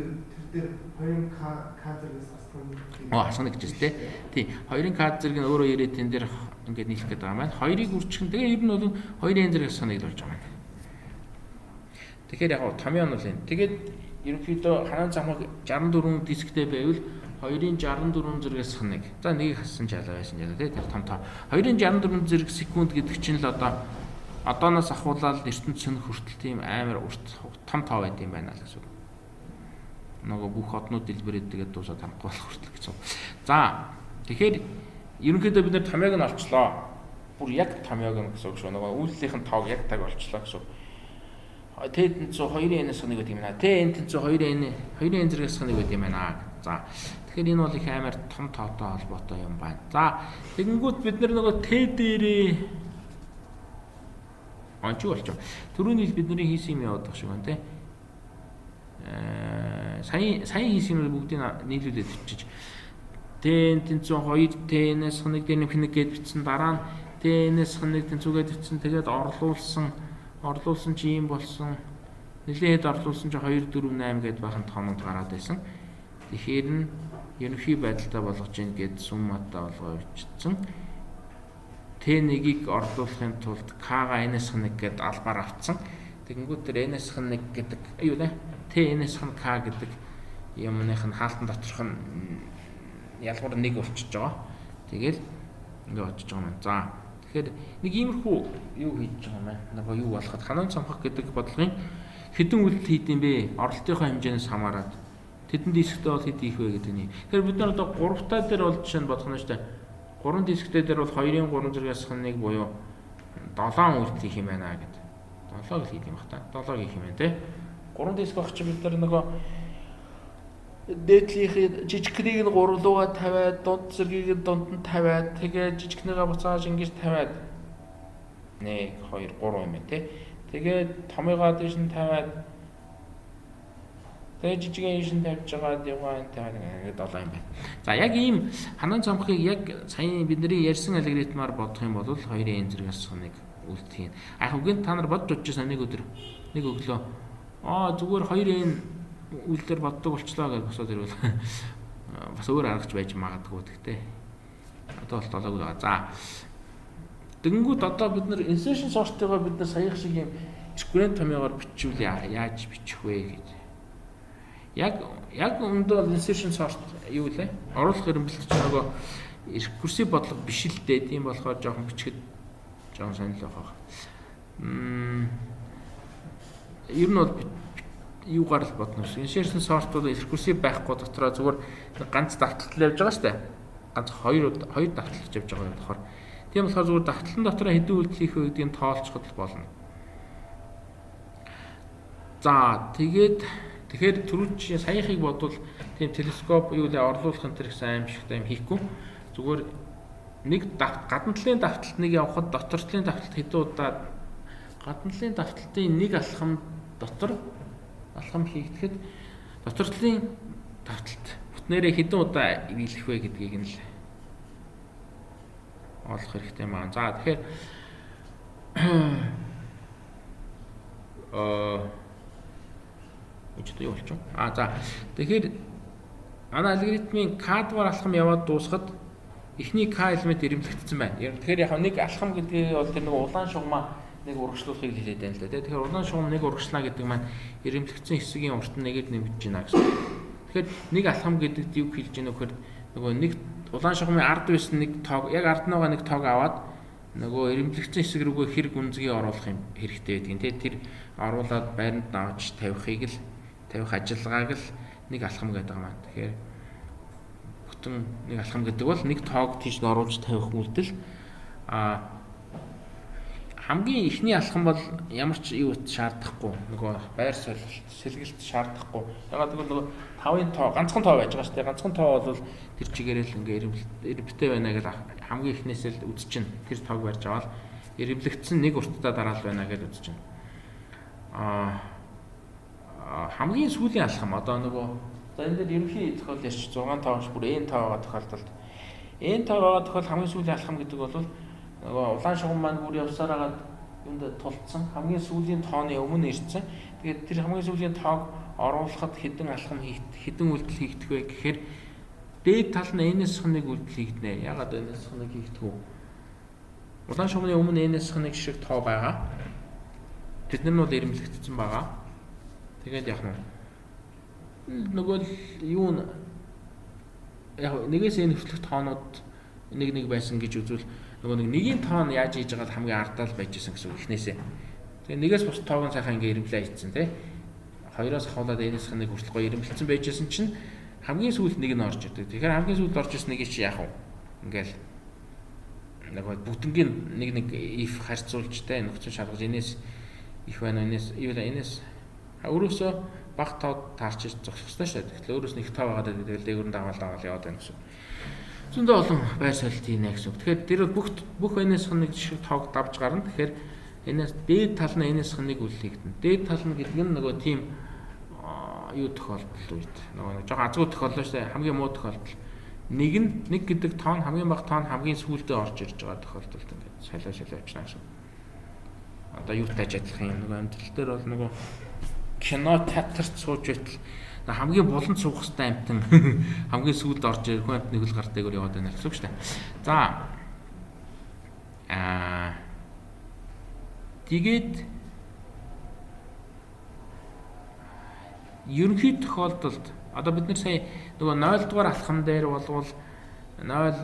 дээр 2-ын k зэрэгээс хасах 1. Хасах 1 гэж байна тий. 2-ын k зэрэг нь өөрөө ирээд тэн дээр ингээд нийлэх гэдэг юм байна. 2-ыг үржих нь тэгээ ер нь бол 2n зэрэг хасах 1 болж байгаа юм. Тэгэхээр яг томьёо нь бол энэ. Тэгээд ерөнхийдөө хараан замаг 64 дисктэй байвал 2-ын 64 зэрэгээс хасах 1. За нэгийг хассан ч ялаа байсан жаа тий. Тэр том тоо. 2-ын 64 зэрэг секунд гэдэг чинь л одооноос ахуулаад ертөнцийн хүртэл тийм амар урт том тоо байд юм байна л гэсэн үг. Нөгөө бүх однууд дэлбэрээд тэгээд дуусаад хамахгүй болох хүртэл гэсэн. За тэгэхээр ерөнхийдөө бид нэр томьёог нь олчлоо. Бүр яг томьёог нь гэсэн үг шүү. Нөгөө үйлдэлийнх нь тоог яг таг олчлоо гэсэн үг. Тэ тэнцүү 2n-ээс 1 гэдэг юм байна. Тэ n тэнцүү 2n зэрэгээс 1 гэдэг юм байна. За тэгэхээр энэ бол их амар том тоотой холбоотой юм байна. За тэгэнгүүт бид нөгөө Т дээрээ онч болчих. Түрүүний бидний хийсэн юм яваад байх шиг байна те. Сайн хийсэн юм бүгдийг нийлүүлээд өччих. Т тэнцүү 2 Т-ээс 1 дээр нэмэх 1 гэж бичсэн. Дараа нь Т-ээс 1 тэнцүүгээд бичсэн. Тэгээд орлуулсан чи юм болсон. Нэлээд орлуулсан чи 2 4 8 гэдээ бахан томонд гараад байсан. Тэгэхээр нь ерөнхий байдалтай болгож ийн гэд сум матаа болгоо бичсэн. Т1-ийг орлуулахын тулд К-га n-ээс 1 гэд албаар авцсан. Тэгэнгүүт тэр n-ээс 1 гэдэг юу нэ? Т-n-ээс К гэдэг юмных нь хаалтан доторх нь ялгуур 1 болчихж байгаа. Тэгэл ингэ очиж байгаа юм. За тэгэхээр нэг иймэрхүү юу хийж байгаа юм байна. Нөгөө юу болоход ханан цамхаг гэдэг бодлогын хэдэн үйлдэл хийдэм бэ? Оролтынхоо хэмжээнээс хамаарат тэдэн дисктэй бол хэд их вэ гэдэг нь. Тэгэхээр бид нар одоо 3 таа дээр бол жишээ нь бодох нь шүү дээ. 3 дисктэй дээр бол 2-ын 3 зэрэгээс 1 буюу 7 үйлдэл хийх юм байна гэдэг. 7 л хийх юм бах та. 7 хийх юм байна те. 3 диск байх чинь бид нар нөгөө дээдлийнхээ жижигхнийг нь 3 руугаа тавиад, дунд зэргийг нь дунд нь тавиад, тэгээ жижигхнийгаа буцааж ингэж тавиад 1 2 3 юм байна те. Тэгээд томьёогоо дэш нь тавиад тэгээ жижигийн иш нь тавьж байгаа яваа энэ тавиад ингээд 7 юм байна. За яг ийм ханан цамхыг яг сая бидний ярьсан алгоритмаар бодох юм бол 2n зэрэгээс 1 үлдэх юм. Яг үгүй та нар бодож үзсэн нэг өдөр нэг өглөө зүгээр 2n үйлдэлээр боддог болчлоо гэж босоод ирвэл бас өөр аргач байж магадгүй гэхдээ одоо бол 7 байгаа. За тэгэнгүүт одоо бид нар insertion sort-ыг бид нар саяхан шиг юм скрин томьёогоор бичвэл яаж бичих вэ гэж. Яг өндөө insertion sort юу лээ? Оруулах эренбэлт чинь нөгөө рекурсив бодлого биш л дээ. Тийм болохоор жоохон бичгэд жоохон сонирхол байгаа. Ер нь бол юугаар л бодно шүү. Insertion sort бол рекурсив байхгүй дотроо зүгээр ганц давталтал явж байгаа шүү дээ. Ганц хоёр давталтж явж байгаа юм болохоор. Тийм болохоор зүгээр давталтын дотроо хэдэн үйлдэл хийх вэ гэдгийг тоолцоход болно. За тэгэхээр түрүүч саяхыг бодвол тийм телескоп юу лээ орлуулах энэ төр гэсэн аимшигтай юм хийхгүй. Зүгээр нэг гадна талын давталтныг явахад дотор талын давталт хэдэн удаа гадна талын давталтын нэг алхам дотор алхам хийгдэхэд дотор талын давталт бүтнээрээ хэдэн удаа биелэх вэ гэдгийг нь л олох хэрэгтэй маань. За тэгэхээр юу болчих вэ? За тэгэхээр манай алгоритмын k-дугаар алхам яваад дуусахад эхний k элемент ирэмлэгдсэн байна. Тэгэхээр яг нэг алхам гэдэг бол тэр нэг улаан шугамаа нэг урагшлуулахыг хэлээд байна л да. Тэгэхээр улаан шугам нэг урагшлаа гэдэг маань ирэмлэгдсэн хэсгийн урт нь нэгэд нэмж байна гэсэн. Тэгэхээр нэг алхам гэдэгт юу хэлж гэнэ вөхөр нөгөө нэг улаан шугамын ард байсан нэг тоог яг ард нугаа нэг тоог аваад нөгөө ирэмлэгдсэн хэсэг рүүгээ хэрэг үнцгийг оруулах юм хэрэгтэй гэдэг. Тэр оруулаад байранд навч тавих ажиллагааг л нэг алхам гэдэг юм аа. Тэгэхээр бүтэн нэг алхам гэдэг бол нэг тоог тийш нь оруулж тавих үйлдэл. Хамгийн ихний алхам бол ямар ч юу шаардахгүй. Нөгөө байр сэлгэлт шаардахгүй. Ягаад гэвэл нөгөө 5-ын тоо ганцхан тоо байж байгаа шүү дээ. Ганцхан тоо бол тэр чигээрээ л ингээ ирэмбэлтэй байна гэж хамгийн ихнээсээ л үзчихнэ. Тэр тоог барьж аваад ирэмлэгдсэн нэг уртдаа дараал байна гэж үзчихнэ. хамгийн сүүлийн алхам одоо нөгөө за энэ дээр ерөнхий тохиол ярьч 6 тавш бүр n тав байгаа тохиолдолд n тав байгаа тохиол хамгийн сүүлийн алхам гэдэг бол нөгөө улаан шугам маань бүр явсаар хагаад юунд тулцсан хамгийн сүүлийн тооны өмнө ирсэн. Тэгээд тэр хамгийн сүүлийн тоог оруулахад хэдэн алхам хэдэн үйлдэл хийгдэх вэ гэхээр дээд тал нь n-с 1 үйлдэл хийгднэ. Ягаад n-с 1 хийгдэх вэ? Улаан шугамны өмнө n-с 1 шиг тоо байгаа. Тэд нар нь бол ирэмлэгдсэн байгаа. Тэгээд яг нөгөө юу яг нэгээс энэ хүртэлх тоонууд нэг байсан гэж үзвэл нөгөө нэгийн тоон яаж хийж байгаа хамгийн ардаа л байж исэн гэсэн үг эхнээсээ. Тэгээ нэгээс бус тоог нь сайхан ингээ ирэмлээ хийцэн тий. Хоёроос ахуулаад энэс ханыг хүртэл гоё ирэмлэлсэн байж исэн чинь хамгийн сүүлд нэг нь орж ирдэг. Тэгэхээр хамгийн сүүлд орж ирсэн нэг чи яах вэ? Ингээл нөгөө бүтэнгийн нэг if харьцуулж тий нөхцөл шалгаж энэс их байна энэс өөрөөсөө баг тоод таарч зогсох ёстой шүү дээ. Тэгэхээр өөрөөс нэг тоо байгаа гэдэг дээгүүр нь даваал яваад байна гэсэн. Зөндөө олон байр суурилт хийнэ гэсэн. Тэгэхээр тэр бүх энэс ханыг шиг тоог давж гарна. Тэгэхээр энэс дээд тал нь энэс ханыг үлээгдэн. Дээд тал нь гэдэг нь нөгөө тийм юу тохиолдол үед нөгөө жоохон азгүй тохиолдол шүү дээ. Хамгийн муу тохиолдол. Нэг гэдэг тоон хамгийн бага тоон хамгийн сүүлдээ орж ирж байгаа тохиолдолд ингээд солио явчихна гэсэн. Одоо юутай ажиллах юм нөгөө амьдрал дээр бол нөгөө кино театрт сууж байтал хамгийн буланд суух хэвээр амтан хамгийн сүүлд орж ирэх хүн амтны хөл гартайгаар яваад байна гэсэн үг шүү дээ. За тэгээд ерөнхий тохиолдолд одоо бид нар сая нөгөө 0 дугаар алхам дээр болвол 0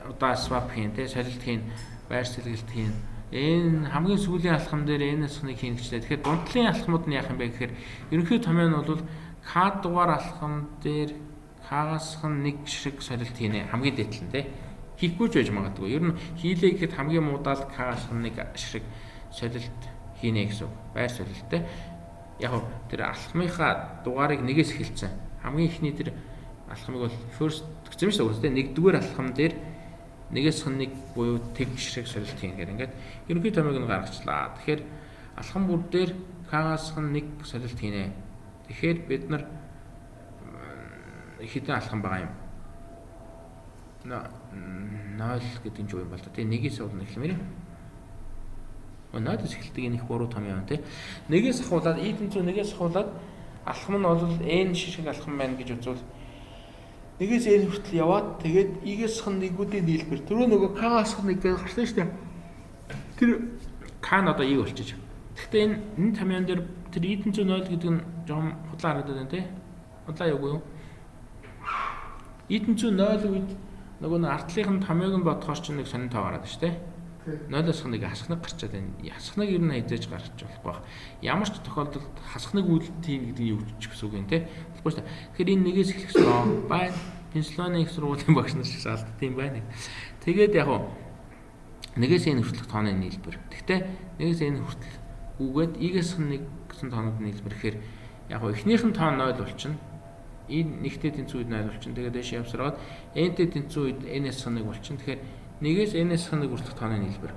удаа swap хийн тий солилт хийн байр сэлгэлт хийн энэ хамгийн сүүлийн алхам дээр энэс хоныг хийн гэжлээ. Тэгэхээр дундлын алхмууд нь яах юм бэ гэхээр ерөнхий томьёо нь бол К дугаар алхам дээр К-аас нэг шиг солилт хийнэ хамгийн дээдлэн тий хийхгүй ч байж магадгүй. Ер нь хийлээ гэхэд хамгийн муудаал К-аас нэг шиг солилт хийнэ гэсэн байр солилттэй. Яг тэр алхмынхаа дугаарыг нэгээс эхэлсэн. Хамгийн ихний тэр алхмыг бол first гэсэн шүү дээ. Нэгдүгээр алхам дээр нэгээс нэг буюу тэг шиг солилт хийнээр ингээд ерөнхий томьёог нь гаргачлаа. Тэгэхээр алхам бүр дээр К-аас нэг солилт хийнэ. Тэгэхээр бид нар хэдэн алхам байгаа юм? 0 гэдэг нь юу юм бол та тийм нэгээс уулна хэлмээр юм. Надад эхэлдэг энэ их буруу том юм тий. Нэгээс ахуулаад ийдэнцүү нэгээс ахуулаад алхам нь бол n шиг алхам байна гэж үзвэл нэгээс n хүртэл яваад тэгээд i-гээс нэгүүдийн нийлбэр түрүү нөгөө k-аас нэг гэж гарсан шүү дээ. Тэр k нь одоо i болчих. Гэхдээ энэ томьёон дээр тэр ийдэнцүү 0 гэдэг нь жоохон худлаа харагдаад байна тий. Худлаа явгүй юу? Ийдэнцүү 0 үед нөгөө артлынхын томьёог нь бодохоор ч нэг сонин тоо гараад шүү дээ. 0-аас нэг хасхнаг гарчаад байна. Хасхнаг ер нь хэзээж гарч болохгүй баг. Ямар ч тохиолдолд хасхнаг үйлдэл тийм гэдэг нь юу ч гэсэн үг юм те. Болохгүй шүү дээ. Тэгэхээр энэ нэгээс эхлэх ёстой. Байна. Пенсильвани их сургуулийн багш нар шиг шаалт тийм байна. Тэгээд яг уу нэгээс энэ хүртэлх тооны нийлбэр. Гэхдээ нэгээс энэ хүртэл үгээд и-гээс нэг гэсэн тоонууд нийлбэр гэхээр яг уу эхнийх нь тоон 0 болчихно. Энэ нэгтэй тэнцүү үед 0 болчихно. Тэгээд дэше явсараад n-тэй тэнцүү үед n-ээс 1 болчихно. Тэгэхээр нэгээс n-ээс 1 хүртэлх тооны нийлбэр.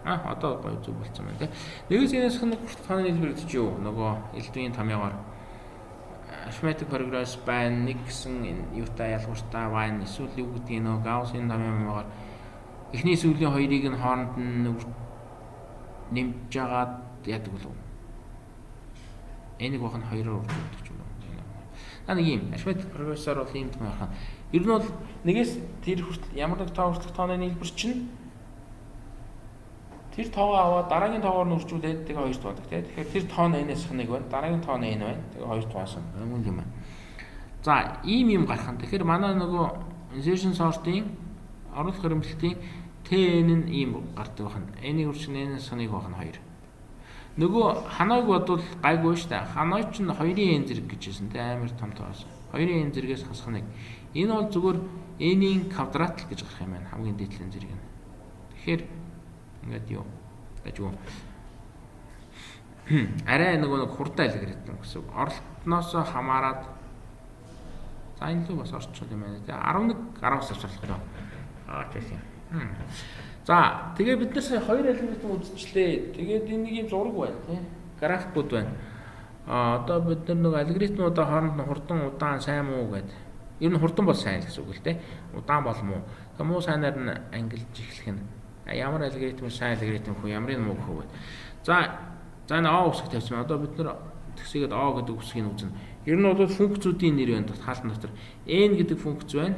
Одоо гоё зүг болцсон байна тий. Нэгээс n-ээс 1 хүртэлх тооны нийлбэр гэдэг чинь юу? Нөгөө элдвийн томьёогоор арифметик прогресс байна. Нэг гэсэн юутай ялгууртай байна. Эсвэл юу гэдгийг нөгөө Гауссын томьёогоор эхний сүүлийн хоёрыг нь хооронд нь нэмж жагаад яадаг болов. Энийг бах нь 2-оор үргэлжлүүлдэг ч юм уу. Нэг юм арифметик прогрессор бол ийм томьёо хаа. Ер нь бол нэгээс тэр хүртэл ямар нэг тоо хүртэлх тооны нийлбэр чинь тэр тоогоо аваад дараагийн тоогоор нь үржүүлээд тэгээ хоёр тоодаг тийм. Тэгэхээр тэр тоо нь n-ээс нэг байна. Дараагийн тоо нь n байна. Тэгээ хоёр тоосон. Юм юм байна. За, ийм юм гарах нь. Тэгэхээр манай нөгөө insertion sort-ийн оруулах хэрэглэлтийн tn нь ийм гардаг байна. n-ийн үржил n-ээс нэг байна 2. Нөгөө ханааг бодвол гайгүй шүү дээ. Ханаа ч нь 2-ын n зэрэг гэжсэн тийм амар том тоос. 2-ын n зэрэгээс хасах нэг. Энэ бол зүгээр n-ийн квадрат л гэж гарах юм байна. Хамгийн дээдлийн зэрэг нь. Тэгэхээр ингээд юу гэж юу арай нэг хурдан алгоритм гэсэн. Оролтноос хамаарат за энэ л бас орчуул юм байна тий 11 10-аас авч болох юм. Тийм. За тэгээ бид нар сая хоёр алгоритм үзчихлээ. Тэгээд энэ нэг юм зураг байна тий. графикууд байна. Одоо бид нэг алгоритмуудаа хооронд нь хурдан удаан сайн муу гэдэг. Ер нь хурдан бол сайн гэсэн үг л дээ. Удаан бол муу. Тэгээ муу сайнаар нь ангилж эхлэх нь ямар алгоритм сайн алгоритм хөө ямрын муу хөө гэдэг. За энэ А үсэг тавьсан. Одоо бид нар тэгсгээд А гэдэг үсгийг үзнэ. Ер нь бол функцүүдийн нэр байна. Хаалтан дотор n гэдэг функц байна.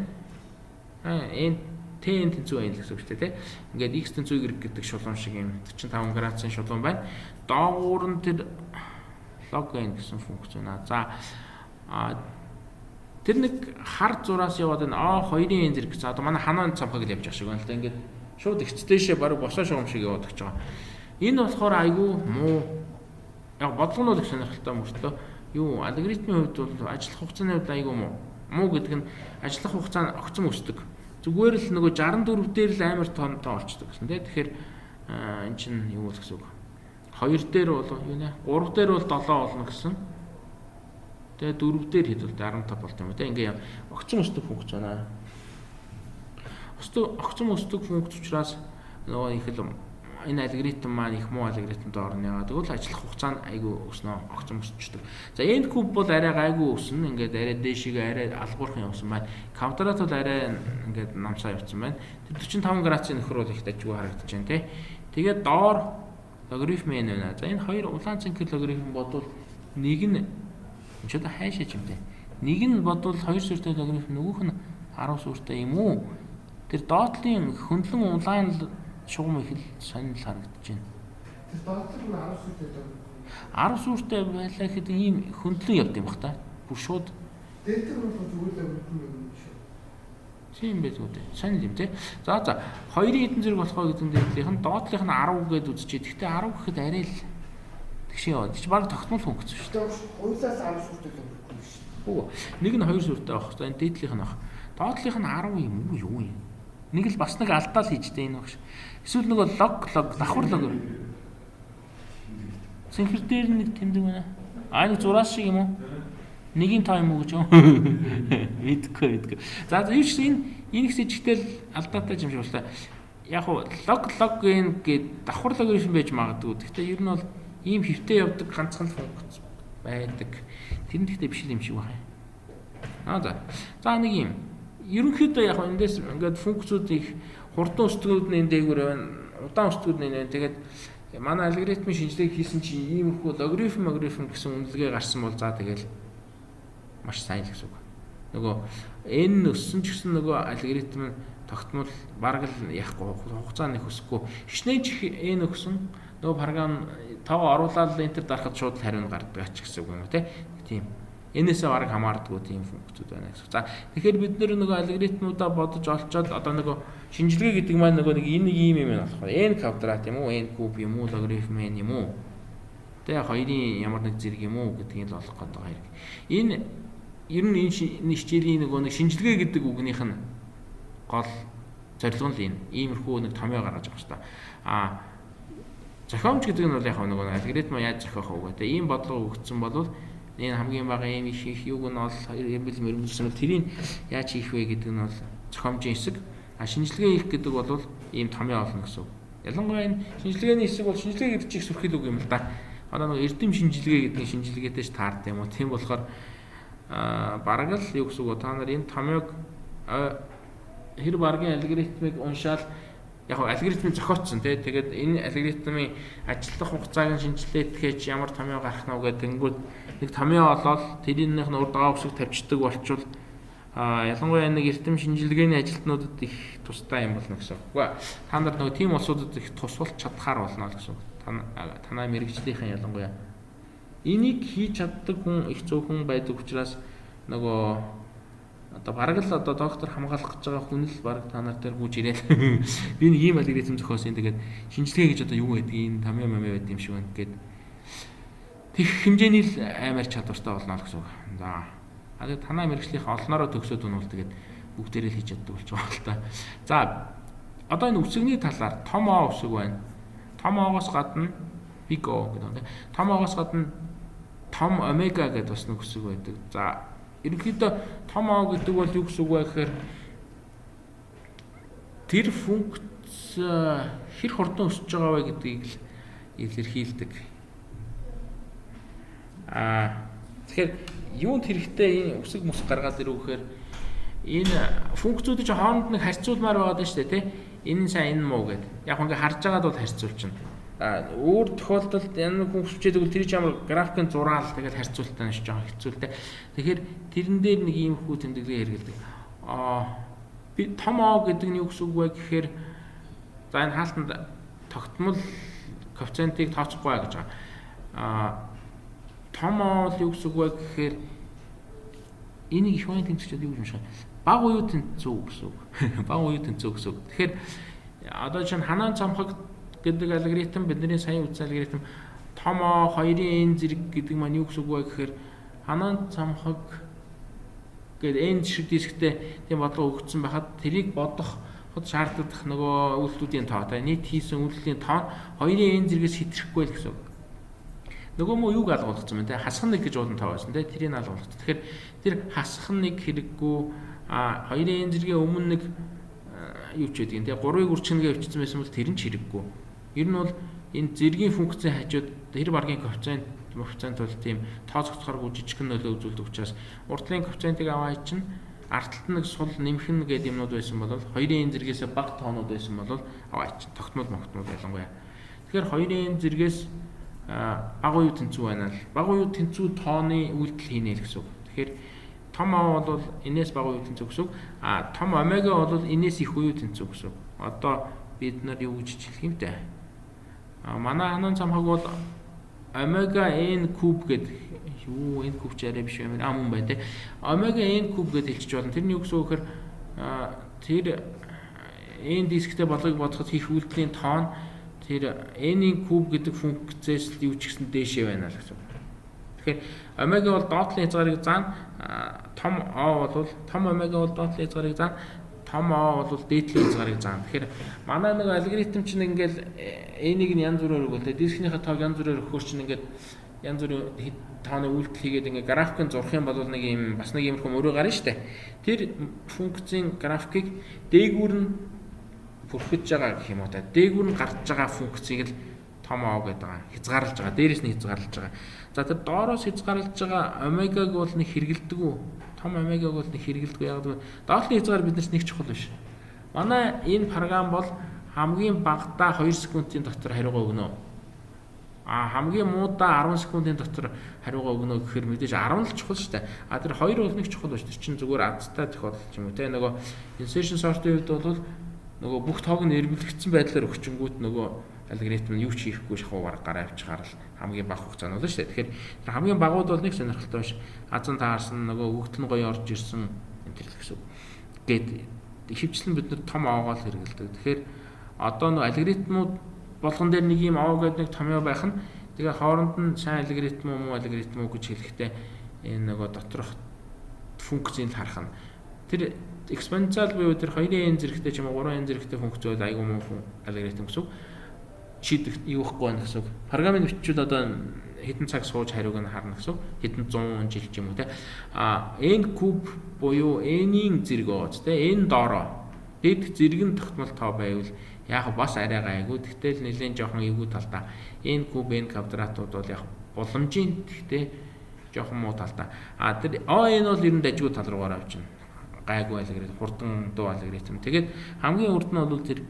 N t тэнцүү n гэсэн үг шүү дээ. Ингээд x тэнцүү y гэдэг шулуун шиг юм 45 градусын шулуун байна. Доогуур нь тэр log n гэсэн функц байна. За тэр нэг хар зураас яваад энэ A2-ын n зэрэг гэсэн. Одоо манай ханаан цамхаг л явж байгаа шиг байна л да. Ингээд шууд экстэйшээ баруун босоо шугам шиг яваад гэж байгаа. Энэ болохоор айгүй муу. Яг бодлого нь бол их сонирхолтой мөртөө. Юу алгоритмын хувьд бол ажиллах хугацааны хувьд айгүй муу. Муу гэдэг нь ажиллах хугацаа нь огцом өсдөг. Зүгээр л нөгөө 64 дээр л амар тонтой болчдөг гэсэн тийм. Тэгэхээр эн чинь юу вэ гэсэн үг. 2 дээр бол юу нэ? 3 дээр бол 7 болно гэсэн. Тэгээ 4 дээр хэд бол 15 болт юм уу тийм. Ингээ огцом өсдөг функц байна. Огцом өсдөг функц учраас нөгөө их л энэ алгоритм маань их муу алгоритмд орно яагаад гэвэл ажиллах хугацаа нь айгүй өснө огцом өсчдөг. За n куб бол арай гайгүй өснө. Ингээд арай дээшгээ арай алгуурхан явсан байна. Квадрат бол арай ингээд намсаа явсан байна. Тэр 45 градусын нөхөр бол их дажгүй харагдаж байна тий. Тэгээд доор логарифм n байна. За энэ хоёр улаан цэнхэр логарифм бодвол нэг нь ч одоо хайшаа ч юм дээ. Нэг нь бодвол 2 сүртэй логарифм нөгөөх нь 10 сүртэй юм уу? Тэр доотлын хөндлөн улаан шугам их л сонирхол харагдаж байна. Тэр доотлог нь 10 сүртэй доо. 10 сүртэй байлаа гэхэд ийм хөндлөн явд юм бах та. Бүр шууд. Дээд нь бол зүгээр л өгдөн юм шүү. Тийм байх үү. Сонир юм тий. За хоёрын хэдэн зэрэг болох вэ гэдэг нь дээдлийнх нь доотлынх нь 10 гэдээ үзчихээ. Гэхдээ 10 гэхэд арай л тэгшээ яваад. Чи баг тогтмол функц шүү дээ. Хоёулаас 10 сүртэй өгдөн шүү. Үгүй. Нэг нь 2 сүртэй авах. За энэ дээдлийнх нь авах. Доотлынх нь 10 юм уу юу юм? Нэг л бас нэг алдаал хийжтэй энэ багш. Эсвэл нөгөө лог давхар лог. Цэнхэр дээр нэг тэмдэг байна. Нэг зураас шиг юм уу? Нэгийн тоо юм уу гэж юу? Мэдгүй. За юу ч энэ их сэжигтэл алдаатай юм шиг байна. Яг уу лог ин гээд давхар логарифм байж магадгүй. Гэхдээ ер нь бол ийм хэвтэй явдаг ганцхан функц байдаг. Тэр нь гэхдээ биш юм шиг байна. За нэг юм. Ерөнхийдөө яг эндээс ингээд функцүүд их хурдан өсдгүүд нь энэ дээгүүр байна. Удаан өсдгүүд нь энэ. Тэгээд манай алгоритмын шинжилгээг хийсэн чинь иймэрхүү логарифм гэсэн үнэлгээ гарсан бол за тэгэл маш сайн л гэсэн үг. Нөгөө n өссөн ч гэсэн нөгөө алгоритм тогтмол бараг л яахгүй хугацаа нэг өсөхгүй. Хичнээн ч n өгсөн нөгөө програм тав оруулаад энтер дарахад шууд хариу гардаг ач гэсэн үг юм тий. Тийм. Энээсээ бараг хамаардгүй тийм функцүүд байна гэсэн. За тэгэхээр бид нөгөө алгоритмуудаа бодож олцоод одоо нөгөө шинжилгээ гэдэг маань нөгөө нэг энэ ийм юм байна болохоор n квадрат юм уу, n куб юм уу, логарифм n юм уу. Тэгээ хоёрын ямар нэг зэрэг юм уу гэдгийг л олох гэдэг хэрэг. Энэ ер нь энэ хичээлийн нөгөө нэг шинжилгээ гэдэг үгнийх нь гол зорилго нь л энэ. Иймэрхүү нэг томьёо гаргаж байгаа шүү дээ. Зохиомж гэдэг нь бол яг нөгөө алгоритм яаж зохиох вэ гэдэг. Ийм бодлого өгсөн бол энэ хамгийн бага юм их юуг нь бол мэрэмжлсэн тэрийг яаж хийх вэ гэдэг нь бол зохиомжийн хэсэг. Шинжилгээ хийх гэдэг бол ийм томьёо олно гэсэн. Ялангуяа энэ шинжилгээний хэсэг бол шинжилгээ гэдэг чих сүрхэл үг юм л да. Одоо нэг эрдэм шинжилгээ гэдэг шинжилгээтэй ч таард юм уу. Тийм болохоор бараг л юу гэсэн үг та нар энэ томьёог хэр баргийн алгоритмыг уншаад яг алгоритмыг зохиоцсон тий. Тэгээд энэ алгоритмын ажиллах хугацааг нь шинжилээд тэгэхээр ямар томьёо гарах нь вэ гэдэг нэг томьёо олоод тэрийнх нь урд дагаа үсэг тавьчихдаг болчвол ялангуяа нэг эрдэм шинжилгээний ажилтнуудад их тустай юм болно гэсэн үг. Та нар нөгөө тийм улсуудад их тусвалж чадхаар болно л гэсэн үг. Танай мэрэгжлийнхэн ялангуяа энийг хийж чаддаг хүн их зөвхөн байдаг учраас нөгөө одоо бараг л одоо доктор хамгаалах гэж байгаа хүн л бараг та нар дээр гүйж ирээл би нэг ийм алгоритм зохиосон. Тэгээд шинжилгээ гэж одоо юу гэдэг энэ томьёо байд юм шиг байна гэд тех хэмжээний л амар чадвартай болно л гэсэн үг. За тэгээд танай мэрэгжлийнх олноороо төгсөөд унвал тэгээд бүгдээрээ л хийж чаддаг болж байгаа л та. За одоо энэ үсэгний талаар том O үсэг байна. Том O-гоос гадна big O гэдэг нь. Том O-гоос гадна том омега гэдэг бас нэг үсэг байдаг. За ерөнхийдөө том O гэдэг бол юу гэсэн үг вэ гэхээр тэр функц хэр хурдан өсөж байгаа вэ гэдгийг л илэрхийлдэг. Тэгэхээр юунд хэрэгтэй энэ үсэг мөс гаргаад ирэх вэхээр энэ функцүүдийн чинь хооронд нэг харьцуулмаар байгаа даа шүү дээ тий. Энэ сайн энэ муу гэдэг. Яг ингээ харж байгаад бол харьцуулчихна. Өөр тохиолдолд энэ функц бичээд тэгвэл тэр чинь ямар графикын зураал тэгэл харьцуултаа нэж жоохон хэцүүлтэй. Тэгэхээр тэрэн дээр нэг ийм хүү тэмдэглэгээ хэрэгэлдэг. Би том O гэдэг нь юу гэсэн үг вэ гэхээр за энэ хаалтанд тогтмол коэффициентийг тооцохгүй гэж байгаа. Том O юу гэсэн үг вэ гэхээр энийг их баян тэмцэгчд юу гэж унших. Баг уюу тэнцүү гэсэн үг. Баг уюу тэнцүү гэсэн үг. Тэгэхээр одоо чинь ханаан цамхаг гэдэг алгоритм бидний сая үзсэн алгоритм том O 2-ын n зэрэг гэдэг маань юу гэсэн үг вэ гэхээр ханаан цамхаг гэдэг n шиг дисктэй тийм бодлого өгсөн байхад тэрийг бодоход шаардлагах нөгөө үйлдэлүүдийн тоо нийт хийсэн үйлдэлийн тоо 2-ын n зэрэгээс хэтрэхгүй л гэсэн үг. Нөгөө муу юуг алгуулсан бэ те хасах нэг гэж уулан тоо байсан те тэрийг алгуулсан. Тэгэхээр тэр хасах нэг хэрэггүй 2-ын n зэргийн өмнө нэг юу ч гэдэг юм те 3-ыг үрчнэгээ өвчсөн байсан бол тэр нь ч хэрэггүй. Ер нь бол энэ зэргийн функцийн хажууд тэр баргийн коэффициент бол тийм тооцогдохоор жижигхэн нөлөө үзүүлдэг учраас уртлын коэффициентийг аваа чинь ард талд нэг сул нэмхэн гэдэг юмнууд байсан бол 2-ын зэргээс бага тоонууд байсан бол аваа чинь тогтмол ялангуяа. Тэгэхээр 2-ын зэргээс бага уюу тэнцүү байна л бага уюу тэнцүү тооны үйлдэл хийнэ л гэсэн үг. Тэгэхээр том O бол энээс бага уюу тэнцүү гэсэн үг. Том омега бол энээс их уюу тэнцүү гэсэн үг. Одоо бид нар юу гэж хэлэх юм бэ? Манай ханаан цамхаг бол омега n куб гэдэг юу n куб ч арай биш юм мөн бай тээ. Омега n куб гэж хэлчих болно. Тэрний юу гэсэн үг гэхээр тэр n дисктэй болгыг бодоход хийх үйлдэлийн тоон тэр n-ийн куб гэдэг функцээс юу ч гэсэн дээшээ байна л гэсэн үг. Тэгэхээр омега бол доотлын хязгаарыг заана. Том O бол том омега бол доотлын хязгаарыг заана. Том O бол дээдлийн хязгаарыг заана. Тэгэхээр манай нэг алгоритм чинь ингээл n-ийг нь янз бүрээр өгөөлтэй дискийнхаа тоог янз бүрээр өгөхөөр чинь ингээд янз бүрийн тооны үйлдэл хийгээд ингээд графикын зурх юм бол нэг юм бас нэг иймэрхүү мөрөө гарна шүү дээ. Тэр функцийн графикийг дээгүүр нь бүрхэж байгаа гэх юм уу та. Дээгүүр нь гарч байгаа функцийг л том O гэдэг байгаа. Хязгаарлаж байгаа. Дээрээс нь хязгаарлаж байгаа. За тэр доороос хязгаарлаж байгаа омегаг бол нэг хэрэгэлдэг үү? Том омегаг бол нэг хэрэгэлдэг яг л доотлын хязгаар биднээс нэг чухал биш. Манай энэ програм бол хамгийн багадаа 2 секундын дотор хариугаа өгнө. Хамгийн муудаа 10 секундын дотор хариугаа өгнө гэхээр мэдээж 10 л чухал шүү дээ. Тэр 2 бол нэг чухал биш. Тэр чинь зүгээр азтай тохиолдол ч юм уу те. Нөгөө insertion sort-ийн үед бол нөгөө бүх тоог нь эргэлэгдсэн байдлаар өгчөнгүүт нөгөө алгоритм нь юу ч хийхгүй шахуу гараа авчихаар л хамгийн бага хугацаанд болно шүү дээ. Тэгэхээр тэр хамгийн багууд бол нэг сонирхолтой биш. Азан таарсан нөгөө өгдөл нь гоё орж ирсэн энэ төр л гэсэн үг. Гэт хөвчлэн бид нар том O-гоо л хэрэгэлдэг. Тэгэхээр одоо нөгөө алгоритмууд болгон дээр нэг юм O гэдэг нэг томьёо байх нь тэгээ хооронд нь сайн алгоритм уу муу алгоритм уу гэж хэлэхдээ энэ нөгөө доторх функцийг харах нь тэр экспоненциал буюу тэр 2n зэрэгтэй ч юм уу 3n зэрэгтэй функц бол айгүй муу алгоритм гэсэн үг. Шийдэх юу ихгүй байна гэсэн үг. Програмын бичвчүүд одоо хэдэн цаг сууж хариуг нь харна гэсэн үг. Хэдэн 100 жил ч юм уу те. n куб буюу n-ийн зэрэг ооц те. n доороо дэд зэрэг нь тогтмол тоо байвал яг бас арай гайгүй. Тэгтэл нэлээд жоохон эвгүй талдаа n куб n квадратууд бол яг боломжийн тэгтээ жоохон муу талдаа. Тэр n бол ер нь дажгүй тал руугаар авчна. Гайгүй алгоритм, хурдан дуу алгоритм. Тэгээд хамгийн урд нь бол тэр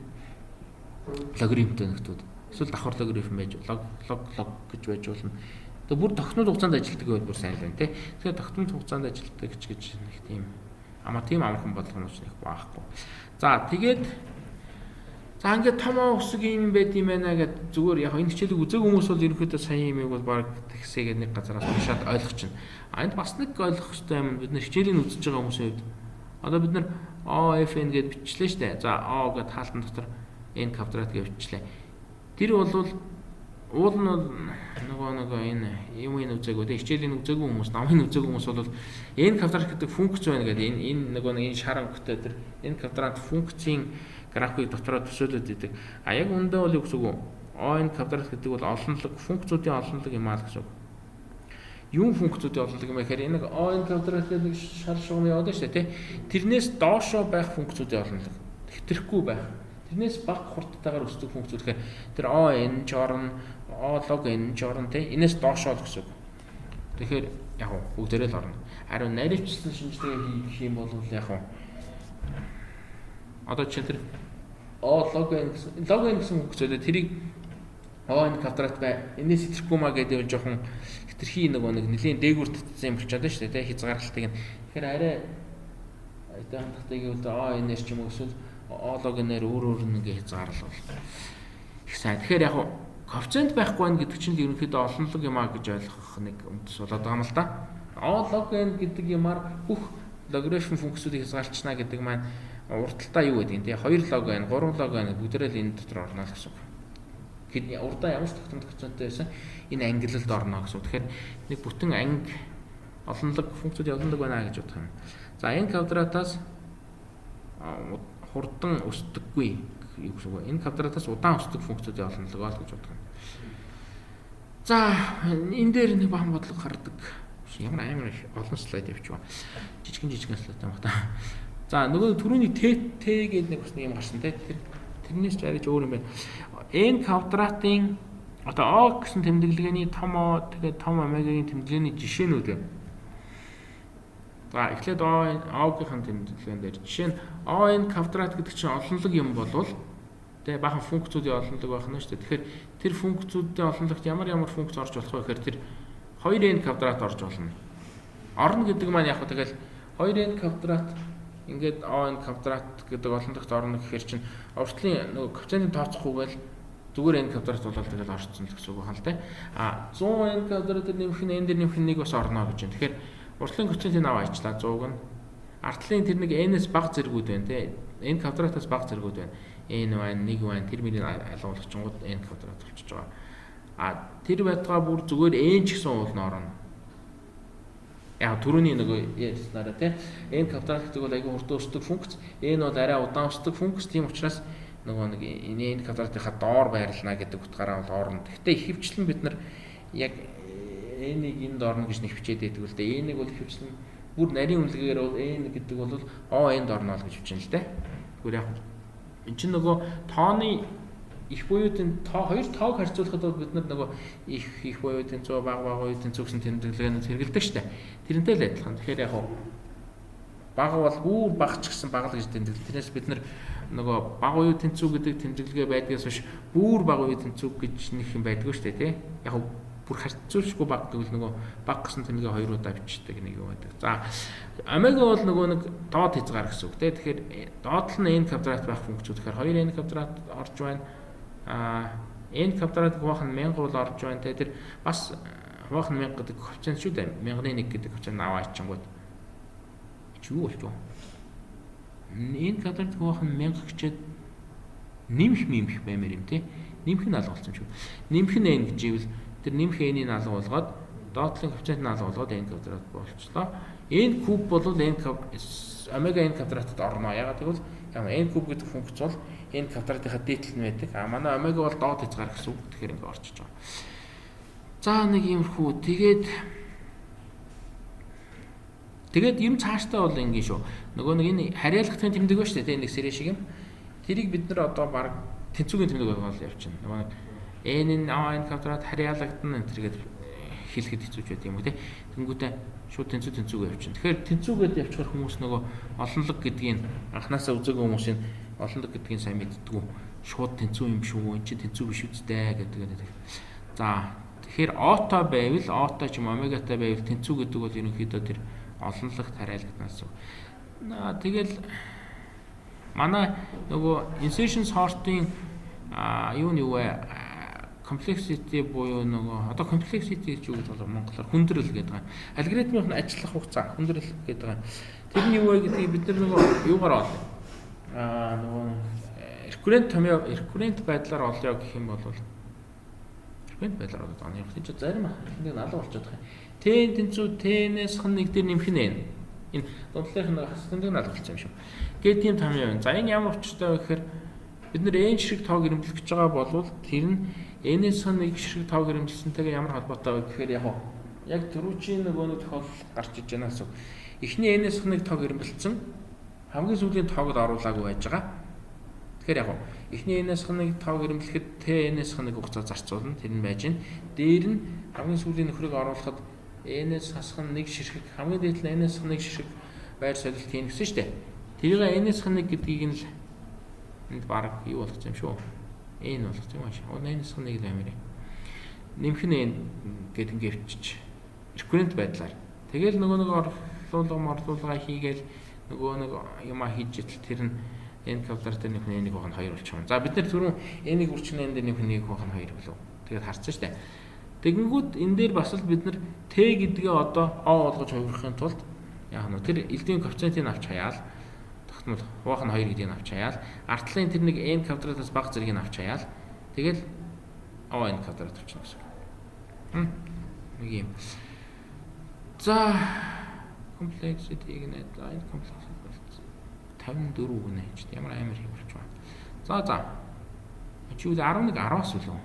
логарифмтэй нөхцөл. Эсвэл давхар логарифм байж лог гэж байж болно. Тэгээ бүр тогтмол хугацаанд ажилладаг байвал бүр сайн байна тий. Тэгэхээр тогтмол хугацаанд ажилладаг гэж нэг тийм тийм амархан болгоноч нэг баахгүй. За тэгээд ингээд том өсөг юм байт юм байна гэд зүгээр яг энэ хичээлийг үзег хүмүүс бол ерөнхийдөө сайн юм бол баг тэгсээгээд нэг газараас уншаад ойлгох чинь. Энд бас нэг ойлгох хэрэгтэй юм бид нар хичээлийг үзэж байгаа хүмүүсийн хувьд одоо бид нар OFN гэд бичлээ шүү дээ. За O гэд хаалтан дотор n квадрат гэж бичлээ. Тэр бол уул нь нөгөө энэ юм үзээгүй тэ хичээлийн үзээгүй хүмүүс, намын үзээгүй хүмүүс бол n квадрат гэдэг функц байна гэдэг энэ нөгөө энэ шар өнгөтэй тэр n квадрат функцийн графикийг дотроо төсөөлөд идэг. Яг үндэ бол юу гэсэн үг вэ? n квадрат гэдэг бол олонлог функцүүдийн олонлог юм аа гэсэн үг. Юм функцүүдийн олонлог юм гэхээр энэ n квадрат гэдэг нэг шар шугам яваад шүү дээ тий. Тэрнээс доошоо байх функцүүдийн олонлог. Хэтрэхгүй байх. Тэрнээс бага хурдтайгаар өсдөг функц гэхээр тэр n ч орно, log n ч орно тий. Энээс доошоо л гэсэн үг. Тэгэхээр яг бүгдээрээ л орно. Харин наривчлсан шинжилгээ хийх юм бол яг одоо чинь тэр логин гэсэн функцтэй тэрийг энэ квадрат бай энэс хэтрэхгүй маа гэдэг нь жоохон хэтэрхий нэг нэлийн дээгүүр татсан юм болчиход байна шүү дээ. Хязгаарлалтыг нь. Тэгэхээр арай хандахтайг бол энээр ч юм уу эсвэл логинээр өөр нэг хязгаарлал бол их сайн. Тэгэхээр яг коэффициент байхгүй байх гэдэг чинь ерөнхийдөө олонлог юм а гэж ойлгох нэг үндэс болоод байгаа юм л да. Логин гэдэг юмар бүх логарифм функцүүдийг хязгаарлалчна гэдэг маань урталтаа юу гэдэг юм те 2 логин, 3 логин бүгдээрээ л энэ дотор орно л гэсэн үг. Гэтэл урдаа ямар ч тогтмол төвчөнтэй байсан энэ ангиллалд орно гэсэн үг. Тэгэхээр нэг бүтэн анги олонлог функцүүдийн олонлог байна гэж бодох юм. За энэ квадратаас хурдан өсдөггүй юу гэсэн үг. Энэ квадратаас удаан өсдөг функцүүдийн олонлогоо л гэж бодох юм. За энэ дээр нэг бахан бодлого гардаг. Ямар амар олон слайд явчих. Жижигэн слайд байна та. За нөгөө түрүүний Т гэдэг нэг бас юм гарсан те. Тэрнээс ч арайч өөр юм байна. N квадратын одоо O гэсэн тэмдэглэгээний том O тэгээд том омегагийн тэмдэглээний жишээнүүд юм. За эхлээд O-гийн тэмдэглээн дээр жишээ нь ON квадрат гэдэг чинь олонлог юм болвол тэгээ бахан функцүүдийн олонлог байх нь шүү дээ. Тэгэхээр тэр функцүүдийн олонлогт ямар функц орж болох вэ гэхээр тэр 2n квадрат орж болно. Орно гэдэг маань яг тэгэл 2n квадрат ингээд n квадрат гэдэг олонлогт орно гэхээр чинь уртлын нөгөө коэффициентийг тооцохгүйгээл зүгээр n квадрат болоод тэгэл орцсон л гэсэн үг байна л да. 100n квадрат нэмэх нь n дээр нэмэх нь 1 бас орно гэж байна. Тэгэхээр уртлын коэффициентийг аваа ичлаа 100-г нь. Артлын тэр нэг n-ээс бага зэргүүд байна те. n квадратаас бага зэргүүд байна. n байна, 1 байна. Тэр мөрийг алгуулчихгууд n квадрат болчихж байгаа. Тэр байтугай бүр зүгээр n ч гэсэн уулна орно. Яг түрүүний нөгөө ярьснараа тий n квадрат гэдэг бол аягүй хурдан өсдөг функц, n бол арай удаан өсдөг функц. Тийм учраас нөгөө нэг n квадратынхаа доор байрлана гэдэг утгаараа бол орно. Гэхдээ ихэвчлэн бид нар яг n-ийг энд орно гэж нэг хичээд байдаг л дээ. n-ийг бол ихэвчлэн бүр нарийн үнэлгээгээр бол n гэдэг бол n-д орно л гэж бичнэ л дээ. Тэгвэл яг энэ чинь нөгөө тооны их буюутын хоёр тоог харьцуулахад бол бид нар нөгөө их буюутын 100 бага буюутын 100 гэсэн тэмдэглээнүүд хэрэгэлдэг шүү дээ. Тэрнтэй л адилхан. Тэгэхээр яг бага бол бүр бага ч гэсэн бага л гэж тэмдэглэв. Тэрнээс бид нар нөгөө бага буюутын 100 гэдэг тэмдэглэгээ байдгаас биш бүр бага буюутын 100 гэж нэг юм байдгүй шүү дээ, тий. Яг бүр харьцуулшгүй бага гэвэл нөгөө бага гэсэн тэмдэглэгээ хоёр удаа бичдэг нэг юм байдаг. За омега бол нөгөө нэг доод хязгаар гэсэн үг, тий. Тэгэхээр доотлол нь n квадрат байх функц. Тэгэхээр 2n квадрат орж байна. n квадрат хуваах нь 1000 бол орж байна. Тэр бас хуваах нь 1000 гэдэг коэффициент шүү дээ. 1000-ны 1 гэдэг коэффициент аваа ичингууд. Юу болчих вэ? n квадрат хуваах нь 1000 гэчээд нэмэх баймаар юм тий. Нэмэх нь алга болсон шүү. Нэмэх нь n гэж ивэл тэр нэмэх n-ийг алга болгоод доотлын коэффициент нь алга болгоод n квадрат болчихлоо. n куб бол омега n квадратад орно. Ягаад гэвэл n куб гэдэг функц бол n квадратынхаа дээдлэл нь байдаг. Манай омега бол доод хязгаар гэсэн үг. Тэгэхээр ингэ орчиж байгаа. За нэг юмрхүү тэгээд юм цааштай бол ингэ шүү. Нөгөө нэг энэ хариалгахын тэмдэг ба шүү дээ. Нэг сэрэ шиг юм. Тэрийг бид нар одоо баг тэнцүүгийн тэмдэг болгоод явчихна. Нөгөө n квадрат хариалгадна энэ төргээд хэлэхэд хэцүүж байд юм уу те. Тэнгүүтээ шууд тэнцүүгээ явчихна. Тэгэхээр тэнцүүгээд явчихар хүмүүс нөгөө олонлог гэдгийг анханасаа үзээгүй хүмүүсийн олонлог гэдгийг сайн мэддэггүй. Шууд тэнцүү юм шүү. Энд чинь тэнцүү биш үстэй гэдэг. За тэгэхээр ото байвал ото ч юм омегатай байвал тэнцүү гэдэг бол ерөнхийдөө тэр олонлогт хариалгаднаас. Тэгэл манай нөгөө insertion sort-ийн юу вэ? Complexity буюу нөгөө одоо complexity гэж юу гэж болов монголоор хүндрэл гэдэг юм. Алгоритмын ажиллах хугацаа хүндрэл гэдэг юм. Тэр нь юу вэ гэдгийг бид нар нөгөө юугаар олё? Нөгөө recurrent байдлаар олё гэх юм бол recurrent байдлаар олоод байгаа юм. Тэгж зарим нэг алга болчиход байгаа юм. T-ийн тэнцүү T-нээс хэн нэг дээр нэмэх нь энэ дундлынх нь хасны нэг алга болчихсон юм шүү. Гэт тийм том юм. За энэ ямар учиртай вэ гэхээр бид нар n шиг тоог ирэмблэх гэж байгаа болвол тэр нь n-ээс нэг шиг тоог ирэмжилсэнтэйгээ ямар холбоотой вэ гэхээр яг түрүүчийн нөгөө тохиолдол гарч иж байна гэсэн. Эхний n-ээс нэг тоог ирэмбэлсэн хамгийн сүүлийн тоогод оруулаагүй байж байгаа. Тэгэхээр эхний n-ээс нэг тоог ирэмблэхэд t n-ээс нэг хугацаа зарцуулна. Тэр нь байж гин. Дээр нь хамгийн сүүлийн нөхрийг оруулахад n-ээс хасах нэг ширхэг хамгийн дээд нь n-ээс нэг ширхэг байр солилт хийн гэсэн шүү дээ. Тэрийг n-ээс нэг гэдгийг нь л энд баг юу болгох юм шүү. N болгох юм ааш. N-ээс нэг л амир. Нэмэх нь n гэдэг ингээд өвчиж рекуррент байдлаар. Тэгэл нөгөө орлуулга хийгээл нөгөө нэг юма хийж идэл тэр нь n квадрат нэмэх нь n-ийг ухах нь 2 болчих юм. За бид нар түрүүн n-ийг үрчнээ n дээр нэмэх нь 1 ухах нь 2 болов. Тэгээд харцсан шүү дээ. Тэгэнгүүт энэ дээр бас л бид нар t гэдгээ одоо o болгож хувирахын тулд яг нь тэр элдвийн коэффициентийг авч хаяал тогтмол хуваах нь 2 гэдгийг авч хаяал артлын тэр нэг n квадратаас бага зэргийг авч хаяал тэгэл o n квадрат авчихна гэсэн. Нэг юм. За комплекситийг нэ энэ комплексит болсон. 54 гэнэ гэж ямар амар юм болж байна. За. Чи үл 11 10-аас үлээ.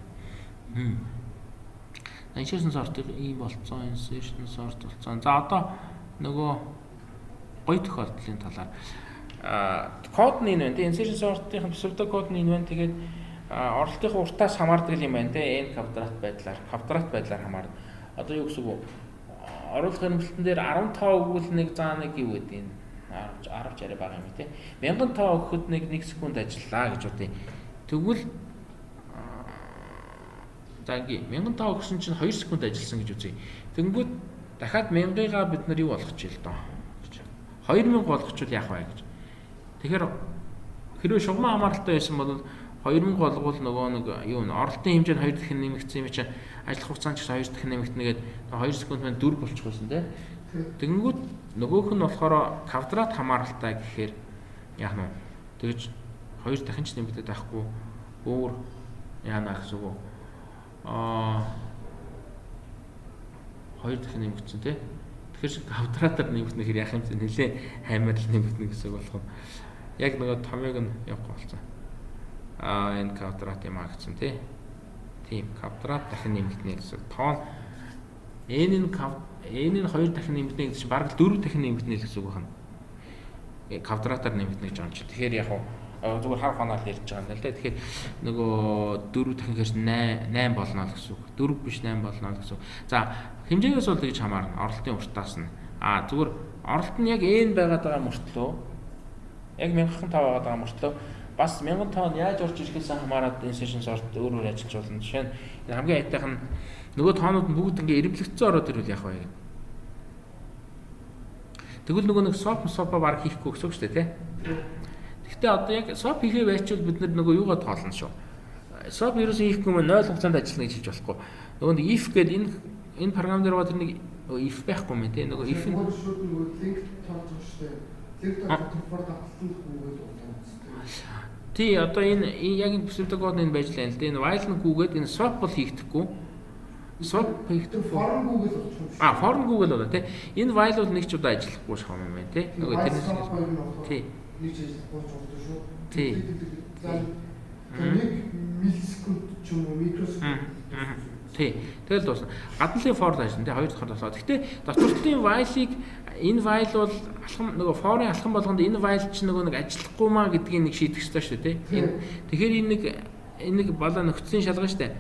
Insertion sort ийм болцсон, insertion sort болцсон. За одоо нөгөө гоё тохиолдлын талаар код нь энэ байна. Insertion sort-ийн псевдо код нь энэ байна. Тэгээд оролтын уртаас хамаардаг юм байна те. N квадрат байдлаар хамаарна. Одоо юу гэсэн үг вэ? Оруулах хэмжлэлтэн дээр 15 өгвөл нэг заа нэг юу гэдэг энэ 10 арай бага юм те. 1000 тоо өгөхөд нэг 1 секунд ажиллаа гэж бодъё. Тэгвэл за ингээм 1000 тоо өгсөн чинь 2 секунд ажилласан гэж үзье. Тэнгүүд дахиад 1000-ыгаа бид нар юу болгох ч юм доо. 2000 болгочвол яах вэ гэж. Тэгэхээр хэрвээ шугаман хамааралтай байсан бол 2000 болгоул нөгөө нэг юу н оролтын хэмжээ нь 2 дахин нэмэгдсэн юм чинь ажлах хугацаа нь ч 2 дахин нэмэгдэнэгээд 2 секунд маань 4 болчихсон тийм. Тэгэнгүүт нөгөөх нь болохоор квадрат хамааралтай гэхээр яах нь тэгж 2 дахин ч нэмэгдээд байхгүй өөр яана гэсэн үг. 2 дахин нэмэгдсэн тийм. Тэгэхээр квадратаар нэмэгдэх хэрэг яах юм бэ? Нэлээ хаймаар л нэмэгдэнэ гэсэн үг болох нь. Яг нөгөө томьёог нь явахгүй болсон. Энэ квадрат юм аа гэсэн тийм квадрат дахин нэмэгдэнэ гэсэн. Тоон n-ийн 2 дахин нэмэгдэнэ гэсэн чинь бараг 4 дахин нэмэгдэнэ гэсэн үг байна. Квадратаар нэмэгдэнэ гэж байна. Тэгэхээр яг зүгээр хар хоноор хэлж байгаа юм л да. Тэгэхээр нөгөө 4 дахин хэрс 8 болно л гэсэн үг. 4 биш 8 болно л гэсэн үг. За хэмжээгээс бол тэгж хамаарна. Оролтын уртаас нь. Зүгээр оролт нь яг n байгаад байгаа мөртлөө яг 1000 тоо байгаад байгаа мөртлөө бас 1000 тонн яаж орж ирэхээс хамаарат insertion sort өөр ажиллаж болно. Жишээ нь хамгийн айтайх нь нөгөө тоонууд нь бүгд ингээ эрэмблэгдсэн ороод ирвэл яах вэ? Тэгвэл нөгөө нэг swap баг хийхгүй гэсэн үг шүү дээ, тий? Гэхдээ одоо яг swap хийхээ байчвал бид нөгөө юугаа тоолно шүү. Swap ерөөсөө хийхгүй юм 0 хугацаанд ажиллана гэж хэлж болохгүй. Нөгөө нэг if гэдэг энэ програм дээр байгаа тэр нэг if байхгүй юм тий? Нөгөө if нь нөгөө link тоолж байгаа шүү дээ. Link тоолж for давталтанд хүүгээд байна. Тий одоо энэ яг энэ псевдо код нь байж лээ л дээ. Энэ while нь гүгээд энэ swap бол хийгдэхгүй. Swap хийхдээ for Google болчихсон. For Google болоо тий. Энэ while бол нэг ч удаа ажиллахгүй шахам юм байна тий. Нөгөө тэрнээс тий. Нэг ч ажиллахгүй болдог шүү. Тий. За 1 миллисекунд ч юм уу микросекунд. Тий. Тэгэл дуусна. Гадналын for ажиллана тий. Хоёр дахь болоо. Гэхдээ доторчлын while-ийг энэ while бол алхам нөгөө for-ын алхам болгонд энэ while ч нөгөө нэг ажиллахгүй маа гэдгийг нэг шийдэх ёстой шүү дээ тий. Тэгэхээр энэ нэг балаа нөхцөлийн шалгана шүү дээ.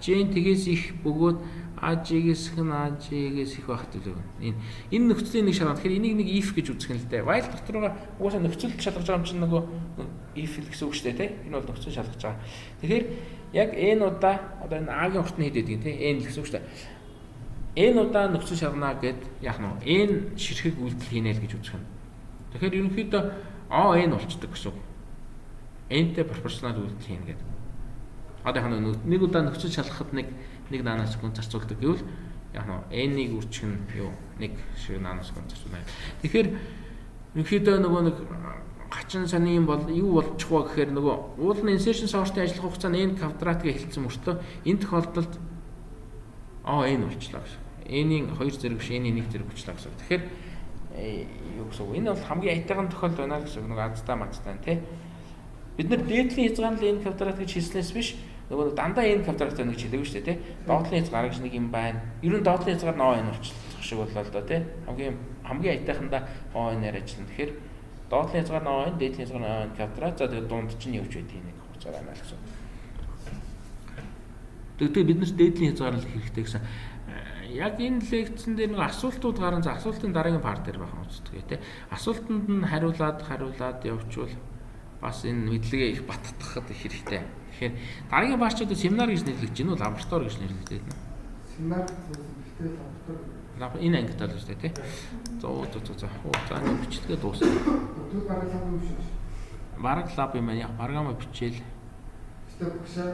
J-ийн тгээс их бөгөөд AJ-гээс хэн AJ-гээс их байх төлөв. Энэ нөхцөлийн нэг шалгана. Тэгэхээр энийг нэг if гэж үзэх нь л дээ. While дотороо угаасаа нөхцөлд шалгаж байгаа юм чинь нөгөө if л гэсэн үг шүү дээ тий. Энэ бол нөхцөл шалгаж байгаа. Тэгэхээр яг n удаа одоо энэ A-гийн урт нь хэд гэдэг тий. N л гэсэн үг шүү дээ. N удаа нөхцөл шалгана гэд яах нь n ширхэг үйлдэл хийнэ л гэж үзэх юм. Тэгэхээр ерөнхийдөө O n болчдөг гэсэн үг. N-тэй пропорционал үйлдэл хийнэ гэдэг. Одоо яг нэг удаа нөхцөл шалгахад нэг наносекунд зарцуулдаг гэвэл яг n-ийг үржих нь юу 1 шиг наносекунд зарцуулна. Тэгэхээр ерөнхийдөө нөгөө нэг гачин сони юм бол юу болчих вэ гэхээр нөгөө уулын insertion sort-ийн ажиллах хугацаа нь n квадрат гэж хэлсэн мөртөө энэ тохиолдолд n болчлаа гэсэн. N-ийн 2 зэрэг биш n-ийн 1 зэрэг болчлаа гэсэн. Тэгэхээр юу гэсэн үг энэ бол хамгийн айтайхан тохиолдол байна гэсэн нэг аздаа мацтай тий. Бид нар дээдлийн хязгаарлал n квадрат гэж хэлснээс биш нөгөө дандаа n квадрат гэж хэлээгүй шүү дээ тий. Доотлын хязгаар гэж нэг юм байна. Ер нь доотлын хязгаар n болчихлоо шиг боллоо л доо тий. Хамгийн айтайхандаа n-аар ажиллана. Тэгэхээр доотлын хязгаар n, дээдлийн хязгаар n квадрат за тэгээд дунд чинь явж байт нэг хугацаа байна л гэсэн. Тэгээд бид нар дээдлийн хязгаарлал хэрэгтэй гэсэн. яг энэ лекцэн дээр нэг асуултууд гарan за асуултын дараагийн парт дээр байх үздэг тий. Асуултанд нь хариулаад явуучвал бас энэ мэдлэгээ их баттгахад их хэрэгтэй. Тэгэхээр дараагийн парчууд семинар гэж нэрлэж гин үү, лаборатори гэж нэрлэдэг нэ. Семинар гэхдээ лаборатори. Энэ ангид л шүү дээ тий. За энэ бичлэгээ дуусна. Өдөр бараг лаб юм шиг. Бараг лаб юм аа. Баргамаа бичээл. Гэтэ багшаа